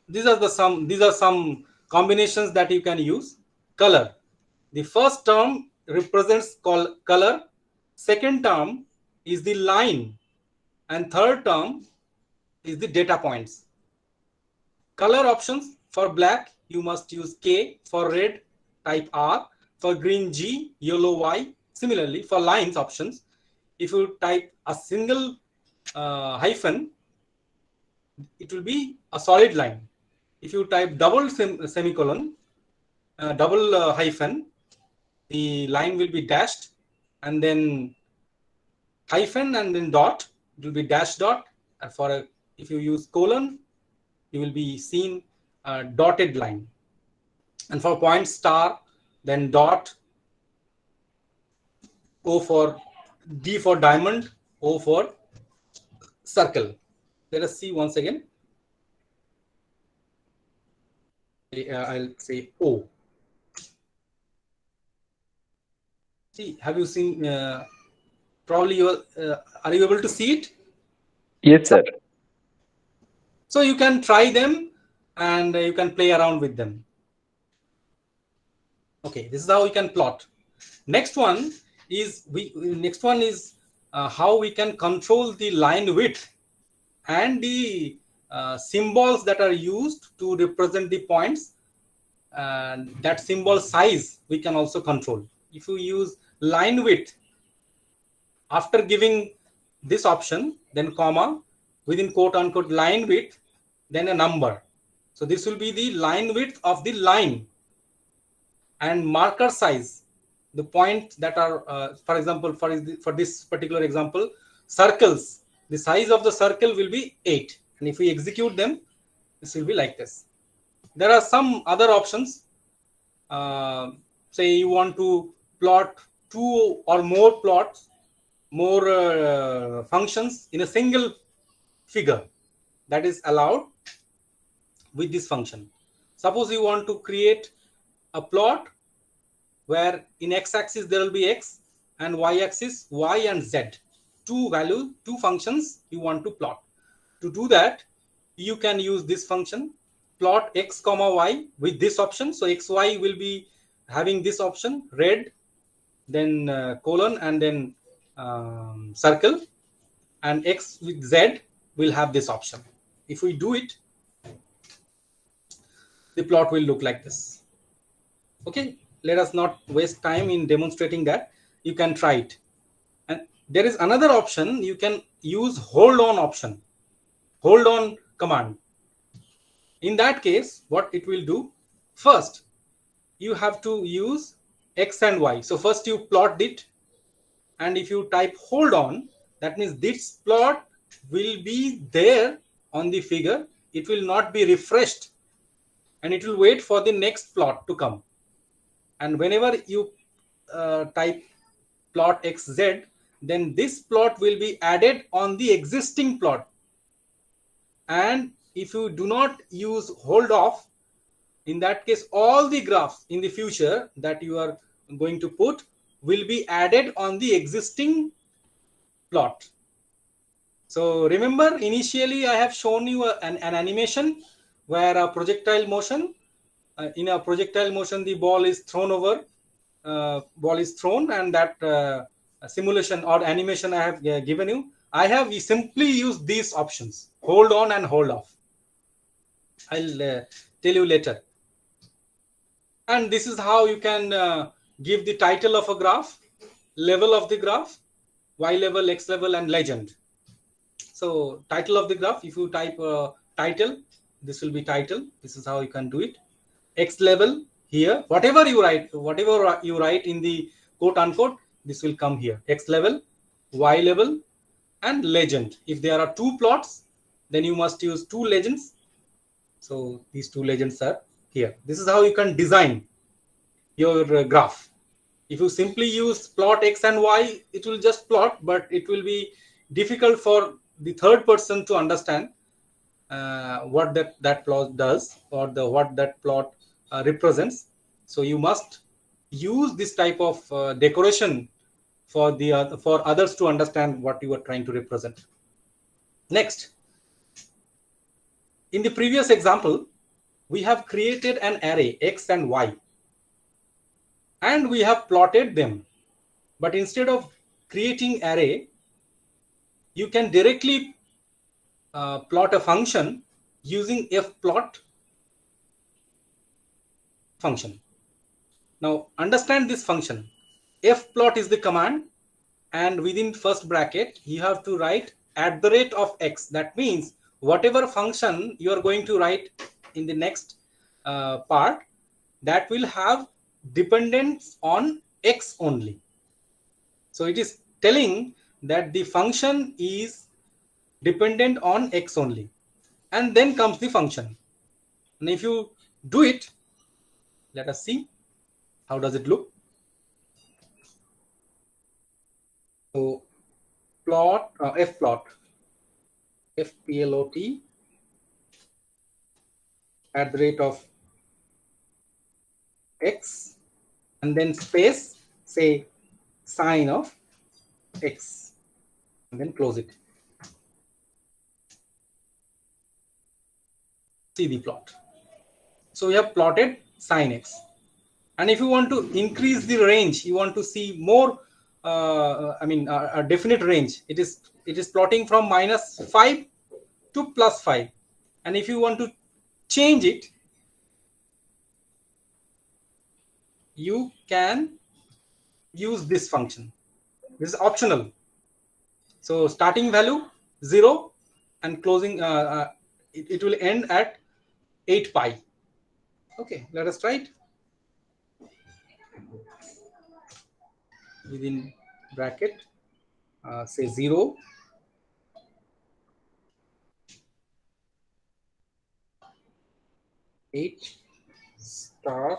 These are some combinations that you can use. Color. The first term represents color. Second term is the line, and third term is the data points. Color options: for black, you must use K. For red, type R. For green, G. Yellow, Y. Similarly, for lines options, if you type a single hyphen, it will be a solid line. If you type double semicolon, double hyphen, the line will be dashed, and then hyphen and then dot, it will be dash dot. And if you use colon, you will be seen a dotted line. And for point, star, then dot, O for D for diamond, O for circle. Let us see once again. I'll say O. See, have you seen? Probably you are you able to see it? Yes, sir. So you can try them and you can play around with them. Okay, this is how we can plot. Next one is how we can control the line width and the symbols that are used to represent the points, and that symbol size we can also control. If you use line width, after giving this option, then comma, within quote unquote line width, then a number. So this will be the line width of the line. And marker size, the points that are, for example, for this particular example, circles, the size of the circle will be 8. And if we execute them, this will be like this. There are some other options. Say you want to plot 2 or more plots, more functions in a single figure. That is allowed with this function. Suppose you want to create a plot where in x-axis there will be x and y-axis y and z. Two functions you want to plot. To do that, you can use this function, plot x comma y, with this option. So xy will be having this option, red, then colon, and then circle, and x with z will have this option. If we do it, the plot will look like this. Okay, let us not waste time in demonstrating that. You can try it. And there is another option. You can use hold on option, hold on command. In that case, what it will do, first you have to use x and y. So first you plot it, and if you type hold on, that means this plot will be there on the figure. It will not be refreshed, and it will wait for the next plot to come. And whenever you type plot xz, then this plot will be added on the existing plot. And if you do not use hold off, in that case, all the graphs in the future that you are going to put will be added on the existing plot. So remember, initially I have shown you an animation where a projectile motion, in a projectile motion, the ball is thrown over, and that simulation or animation I have given you, I have simply used these options, hold on and hold off. I'll tell you later. And this is how you can give the title of a graph, level of the graph, Y level, X level, and legend. So title of the graph, if you type title, this will be title. This is how you can do it. X level here, whatever you write in the quote unquote, this will come here. X level, Y level, and legend. If there are two plots, then you must use two legends. So these two legends are here. This is how you can design your graph. If you simply use plot X and Y, it will just plot, but it will be difficult for the third person to understand what that plot does, or what that plot represents. So you must use this type of decoration for others to understand what you are trying to represent. Next, in the previous example, we have created an array X and Y, and we have plotted them. But instead of creating array, you can directly plot a function using fplot function. Now understand this function. Fplot is the command, and within first bracket you have to write @x. That means whatever function you are going to write in the next part, that will have dependence on X only. So it is telling that the function is dependent on X only, and then comes the function. And if you do it, let us see how does it look. So plot, fplot, fplot @x, and then space, say sine of X, and then close it. See the plot. So we have plotted sine X. And if you want to increase the range, you want to see more, a definite range, it is plotting from -5 to +5. And if you want to change it, you can use this function. This is optional. So starting value 0 and closing, it will end at 8 pi. Okay, let us try it. Within bracket, say 0, H star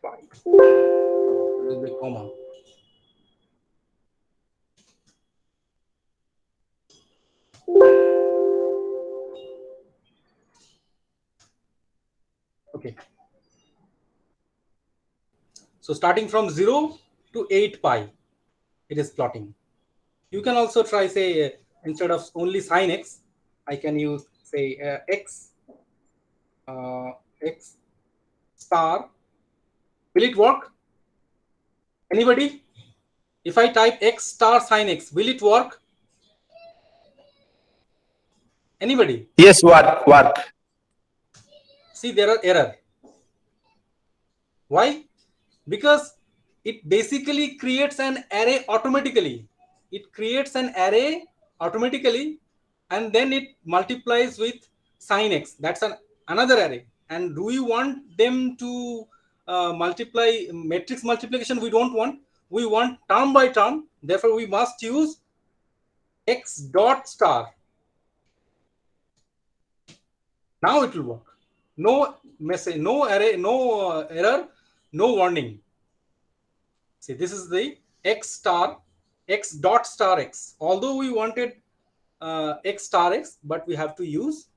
pi. There is a comma. Okay. So starting from 0 to 8 pi, it is plotting. You can also try, say, instead of only sine X, I can use, say, X star. Will it work? Anybody? If I type X star sine X, will it work? Anybody? Yes, work. See, there are error. Why? Because it basically creates an array automatically. It creates an array automatically, and then it multiplies with sine X. That's another array. And do we want them to multiply matrix multiplication? We don't want. We want term by term. Therefore, we must use X dot star. Now it will work. No message, no array, no error, no warning. See, this is the X star, X dot star X. Although we wanted X star X, but we have to use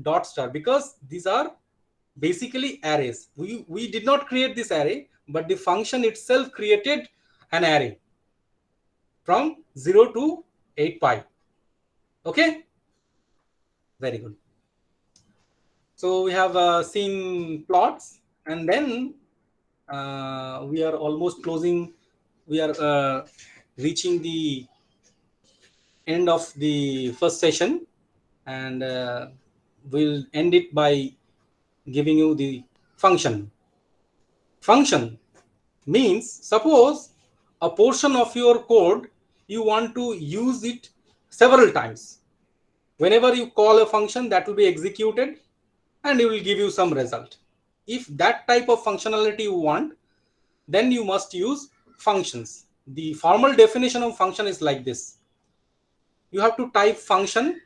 dot star because these are basically arrays. We did not create this array, but the function itself created an array from 0 to 8 pi. Okay, very good. So we have seen plots, and then we are almost closing. We are reaching the end of the first session, and we'll end it by giving you the function. Function means, suppose a portion of your code you want to use it several times. Whenever you call a function, that will be executed and it will give you some result. If that type of functionality you want, then you must use functions. The formal definition of function is like this: you have to type function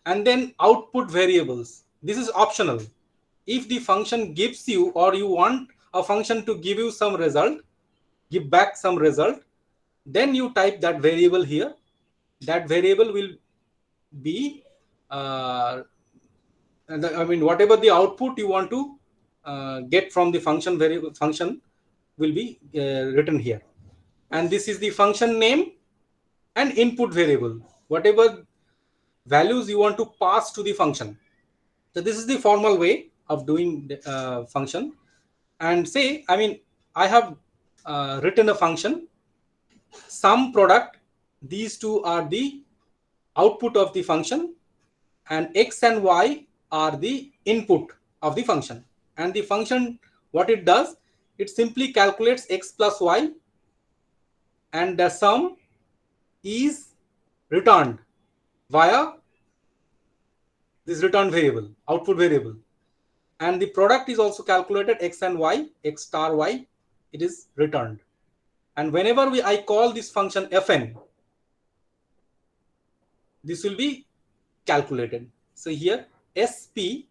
and then output variables. This is optional. If the function gives you, or you want a function to give you some result, give back some result, then you type that variable here. That variable will be whatever the output you want to get from the function variable, function will be written here. And this is the function name and input variable, whatever values you want to pass to the function. So this is the formal way of doing the function. And say, I have written a function, sum product. These two are the output of the function, and x and y are the input of the function. And the function, what it does, it simply calculates x plus y, and the sum is returned via this return variable, output variable. And the product is also calculated, x and y, x star y, it is returned. And whenever I call this function fn, this will be calculated. So here sp,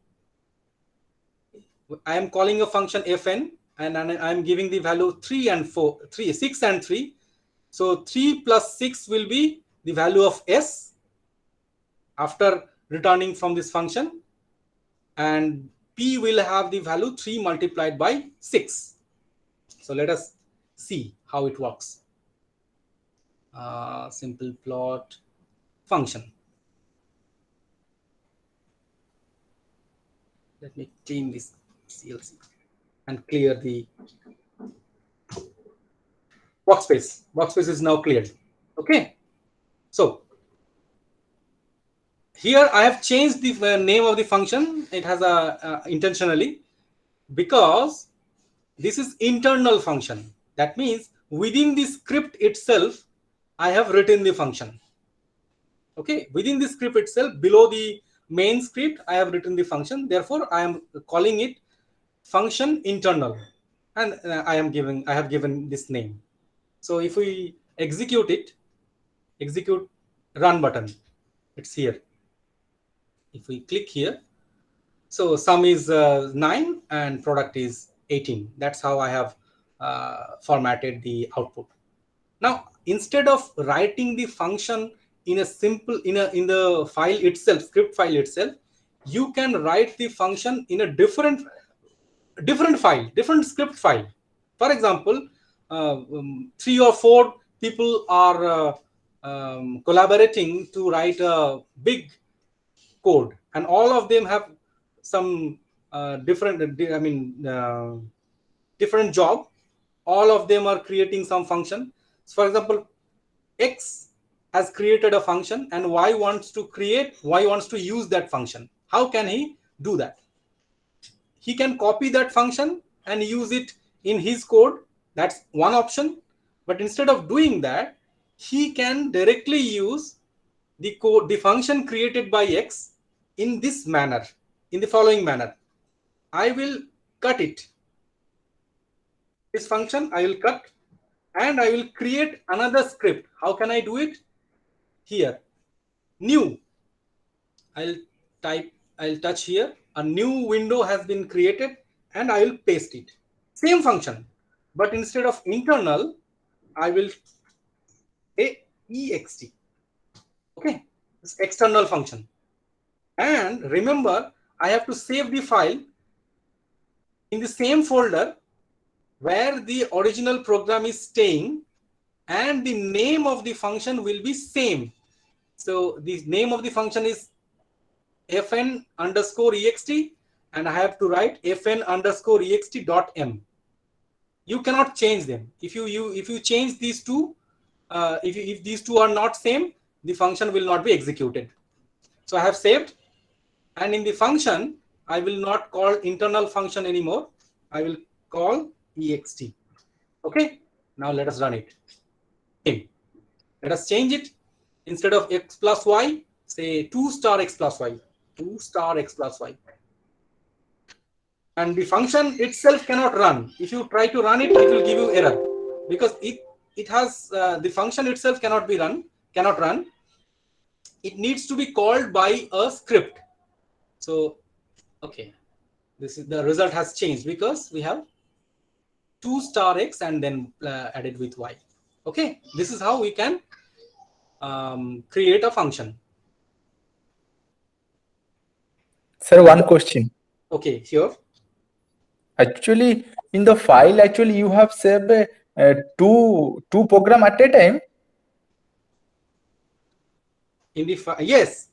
I am calling a function fn, and I am giving the value 6 and 3. So 3 plus 6 will be the value of s after returning from this function, and p will have the value 3 multiplied by 6. So let us see how it works. Simple plot function. Let me clean this CLC and clear the workspace. Workspace is now cleared. Okay. So here I have changed the name of the function. It has intentionally, because this is internal function. That means within the script itself, I have written the function. Okay, within the script itself, below the main script, I have written the function. Therefore, I am calling it function internal, and I have given this name. So if we execute it, execute run button, it's here. If we click here, so sum is 9 and product is 18. That's how I have formatted the output. Now, instead of writing the function in a simple in the file itself, script file itself, you can write the function in a different file, different script file. For example, 3 or 4 people are collaborating to write a big code, and all of them have some different job. All of them are creating some function. So for example, x has created a function and y wants to use that function. How can he do that? He can copy that function and use it in his code. That's one option. But instead of doing that, he can directly use the code, the function created by x, in this manner, in the following manner. I will cut it. This function I will cut, and I will create another script. How can I do it? Here, new. I'll touch here. A new window has been created, and I will paste it. Same function, but instead of internal, I will say ext. Okay, this external function. And remember, I have to save the file in the same folder where the original program is staying, and the name of the function will be same. So the name of the function is fn underscore ext, and I have to write fn underscore ext dot m. You cannot change them. If you change these two, if these two are not same, the function will not be executed. So I have saved, and in the function I will not call internal function anymore. I will call ext. Okay, now let us run it. Let us change it. Instead of x plus y, say 2 star x plus y, 2 star x plus y. And the function itself cannot run. If you try to run it, it will give you error, because it has the function itself cannot run. It needs to be called by a script. So okay, this is the result has changed because we have 2 star x and then added with y. Okay, this is how we can create a function. Sir, one question. Okay, sure. Actually, in the file, actually you have saved two program at a time. In the yes,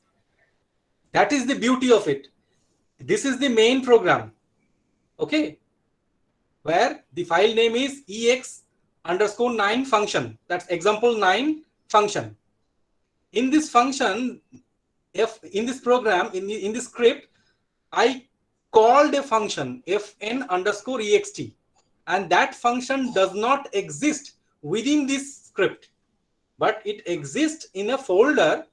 that is the beauty of it. This is the main program. Okay, where the file name is ex underscore 9 function. That's example 9 function. In this function, in this program, in this script, I called a function fn underscore ext, and that function does not exist within this script, but it exists in a folder.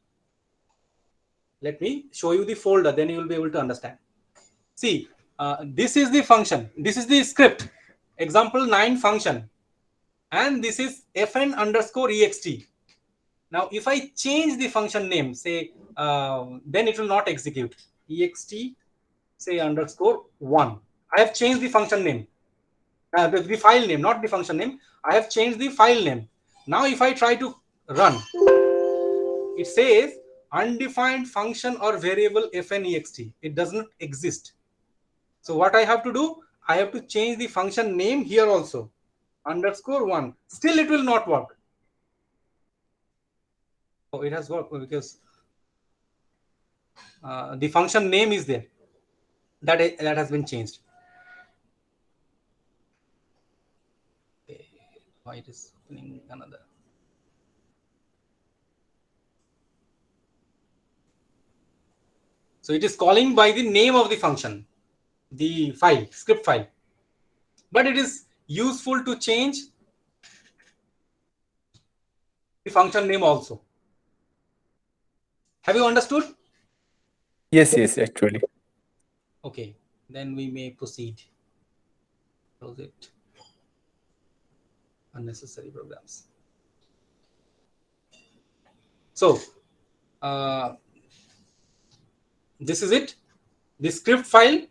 Let me show you the folder, then you will be able to understand. See, this is the function, this is the script, example 9 function, and this is fn underscore ext. Now, if I change the function name, say, then it will not execute. Ext, say underscore 1. I have changed the function name, the file name, not the function name. I have changed the file name. Now, if I try to run, it says undefined function or variable fnext. It does not exist. So what I have to do, I have to change the function name here also, underscore 1. Still, it will not work. Oh, it has worked because the function name is there. That has been changed. Okay. Why it is opening another? So it is calling by the name of the function, the file, script file. But it is useful to change the function name also. Have you understood? Yes, actually. Okay, then we may proceed. Close it. Unnecessary programs. So, this is it, the script file,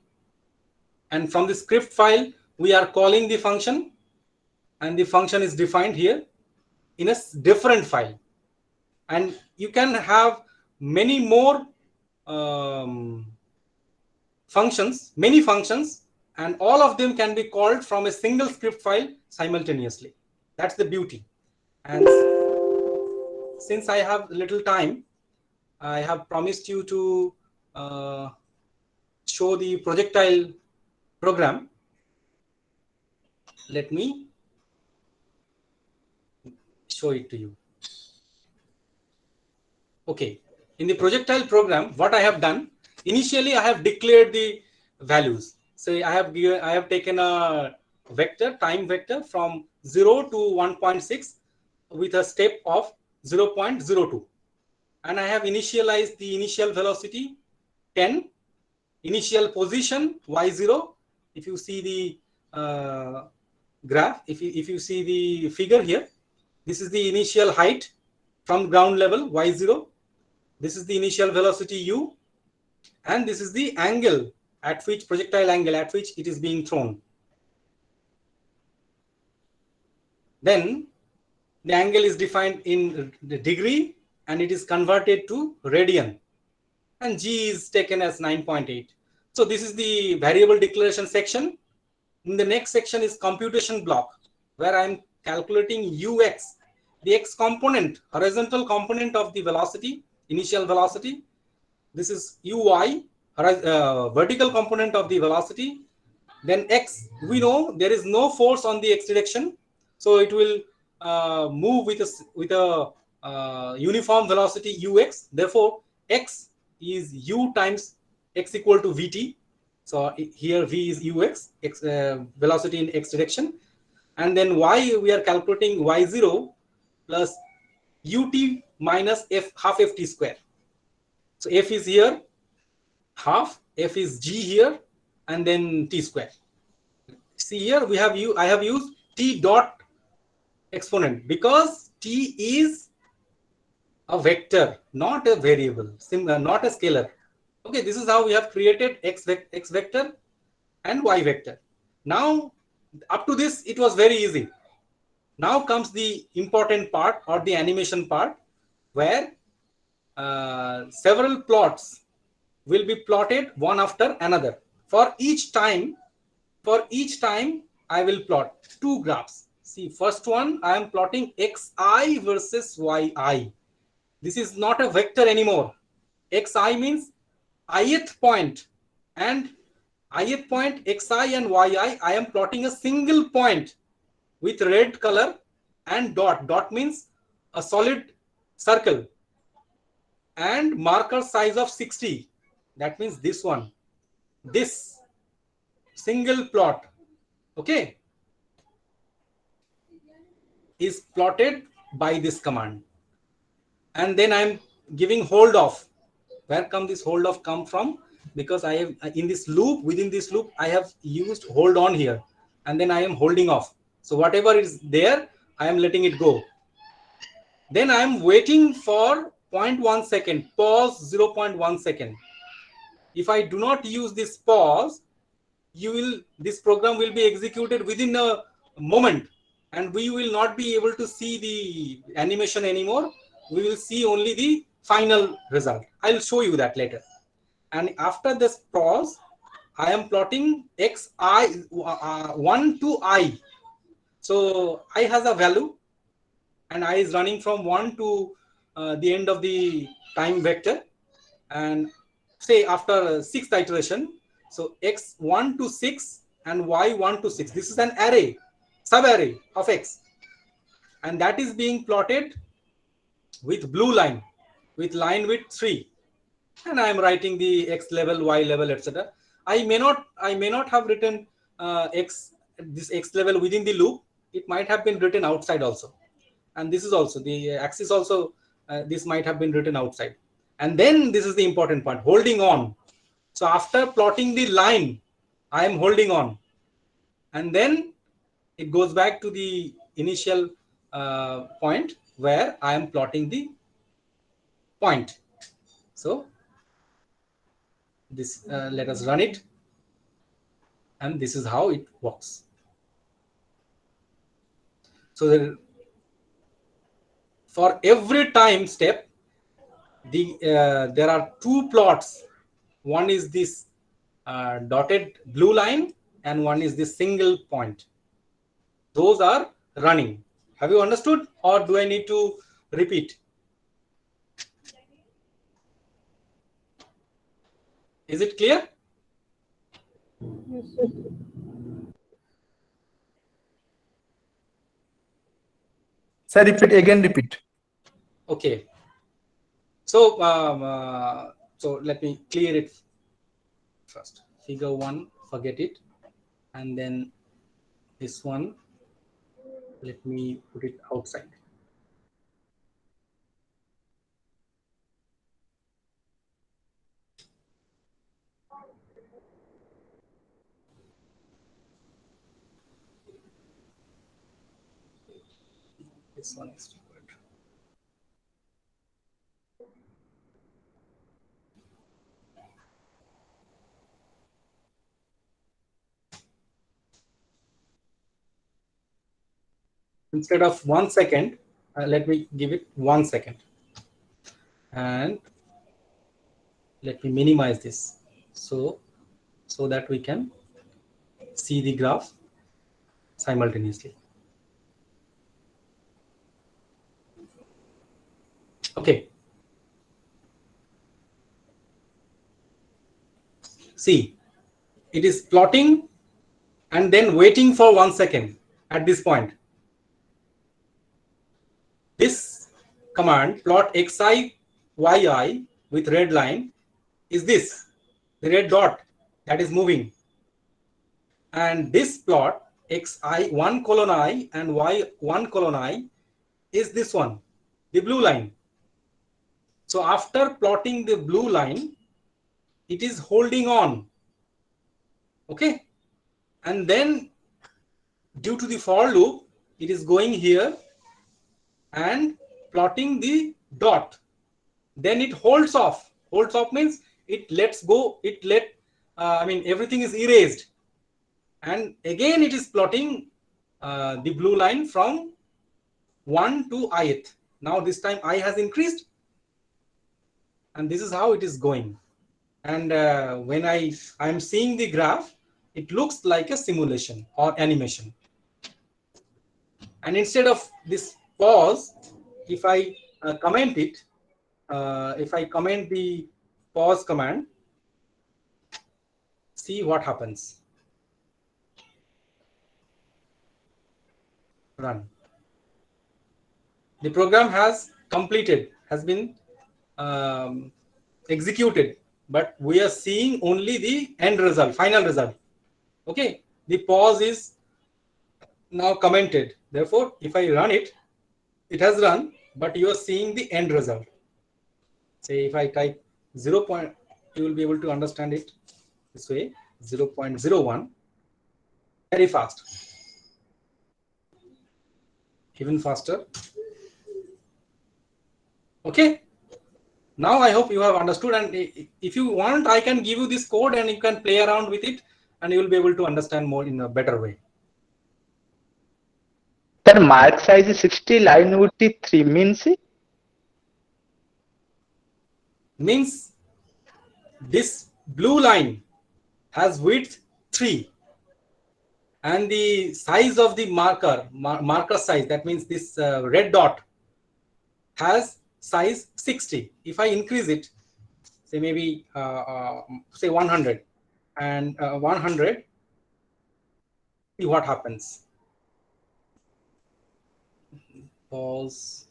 and from the script file we are calling the function, and the function is defined here in a different file. And you can have many more functions, many functions, and all of them can be called from a single script file simultaneously. That's the beauty. And since I have little time, I have promised you to show the projectile program. Let me show it to you. Okay, in the projectile program, what I have done, initially I have declared the values. So I have taken a vector, time vector from 0 to 1.6 with a step of 0.02. And I have initialized the initial velocity 10, initial position y0. If you see the graph, if you see the figure here, this is the initial height from ground level y0. This is the initial velocity u, and this is the angle at which, projectile angle at which it is being thrown. Then the angle is defined in the degree and it is converted to radian, and g is taken as 9.8. So this is the variable declaration section. In the next section is computation block, where I'm calculating ux, the x component, horizontal component of the velocity, initial velocity. This is uy, vertical component of the velocity. Then x, we know there is no force on the x direction, so it will move with a uniform velocity ux. Therefore, x is u times x equal to vt. So here v is ux, x velocity in x direction, and then y, we are calculating y0 plus ut minus f half ft square. So f is here half, f is g here, and then t square. See here we have I have used t dot exponent because t is a vector, not a variable, not a scalar. Okay, this is how we have created x vector and y vector. Now, up to this, it was very easy. Now comes the important part, or the animation part, where several plots will be plotted one after another. For each time, I will plot two graphs. See, first one, I am plotting xi versus yi. This is not a vector anymore. Xi means ith point, and ith point xi and yi, I am plotting a single point with red color and dot. Dot means a solid circle and marker size of 60. That means this one, this single plot, okay, is plotted by this command. And then I'm giving hold off. Where come this hold off come from? Because I have in this loop, within this loop, I have used hold on here, and then I am holding off. So whatever is there, I am letting it go. Then I am waiting for 0.1 second, pause 0.1 second. If I do not use this pause, this program will be executed within a moment, and we will not be able to see the animation anymore. We will see only the final result. I'll show you that later. And after this pause, I am plotting xi 1 to I. So I has a value, and I is running from 1 to the end of the time vector, and say after sixth iteration, so x1 to 6 and y1 to 6, this is an array, sub array of x, and that is being plotted with blue line, with line width 3, and I am writing the x level, y level, etc. I may not have written this x level within the loop. It might have been written outside also, and this is also the axis also. This might have been written outside. And then this is the important part, holding on. So after plotting the line, I am holding on, and then it goes back to the initial point where I am plotting the point. So this let us run it, and this is how it works. So for every time step, there are two plots. One is this dotted blue line, and one is this single point. Those are running. Have you understood, or do I need to repeat? Is it clear? Sir, repeat. Okay. So, so let me clear it first. Figure 1, forget it, and then this one, let me put it outside. This one is good. Instead of 1 second, let me give it 1 second, and let me minimize this so that we can see the graph simultaneously. Okay. See, it is plotting and then waiting for 1 second at this point. This command, plot xi, yi with red line, is this, the red dot that is moving. And this plot, xi1 colon I and y1 colon I, is this one, the blue line. So after plotting the blue line, it is holding on. Okay. And then due to the for loop, it is going here and plotting the dot. Then it holds off. Holds off means it lets go. Everything is erased. And again, it is plotting the blue line from 1 to ith. Now this time I has increased. And this is how it is going. And when I am seeing the graph, it looks like a simulation or animation. And instead of this pause, if I comment it, if I comment the pause command, see what happens. Run. The program has completed, has been executed, but we are seeing only the end result, final result. Okay, the pause is now commented. Therefore, if I run it, it has run, but you are seeing the end result. Say if I type 0. You will be able to understand it this way, 0.01, very fast, even faster. Okay. Now I hope you have understood, and if you want, I can give you this code and you can play around with it and you will be able to understand more in a better way. Sir, mark size is 60, line width is 3 means this blue line has width 3 and the size of the marker size, that means this red dot, has size 60. If I increase it, say maybe say 100 and 100, see what happens. Pause.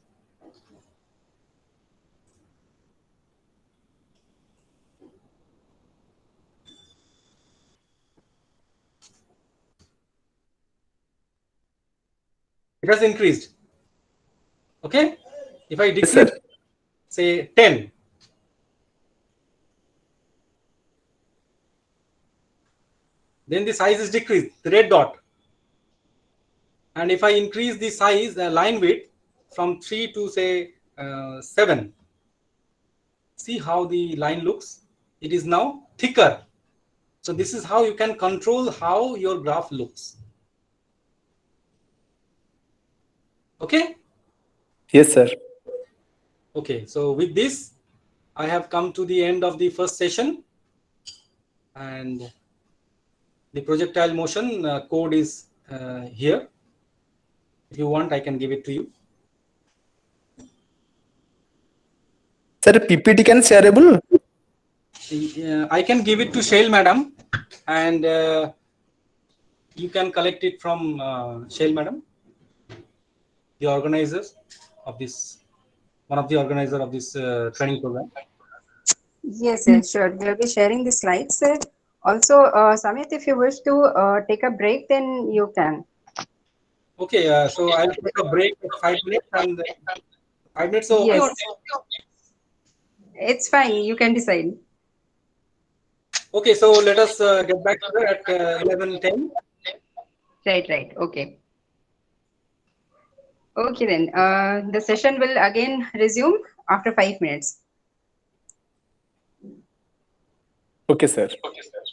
It has increased. Okay. If I decrease, Yes, say 10, then the size is decreased, the red dot. And if I increase the size, the line width from 3 to say 7, see how the line looks. It is now thicker. So this is how you can control how your graph looks. Okay. Yes, sir. Okay, so with this, I have come to the end of the first session, and the projectile motion code is here. If you want, I can give it to you. Sir, PPT can shareable? I can give it to Shail madam, and you can collect it from Shail madam, the organizers of this, one of the organizers of this training program. Yes, yes, sure. We'll be sharing the slides. Also, Samit, if you wish to take a break, then you can. Okay, so I'll take a break for 5 minutes, and 5 minutes is okay? Yes, it's fine. You can decide. Okay, so let us get back here at 11:10. Right, right. Okay. Okay, then. The session will again resume after 5 minutes. Okay, sir. Okay, sir.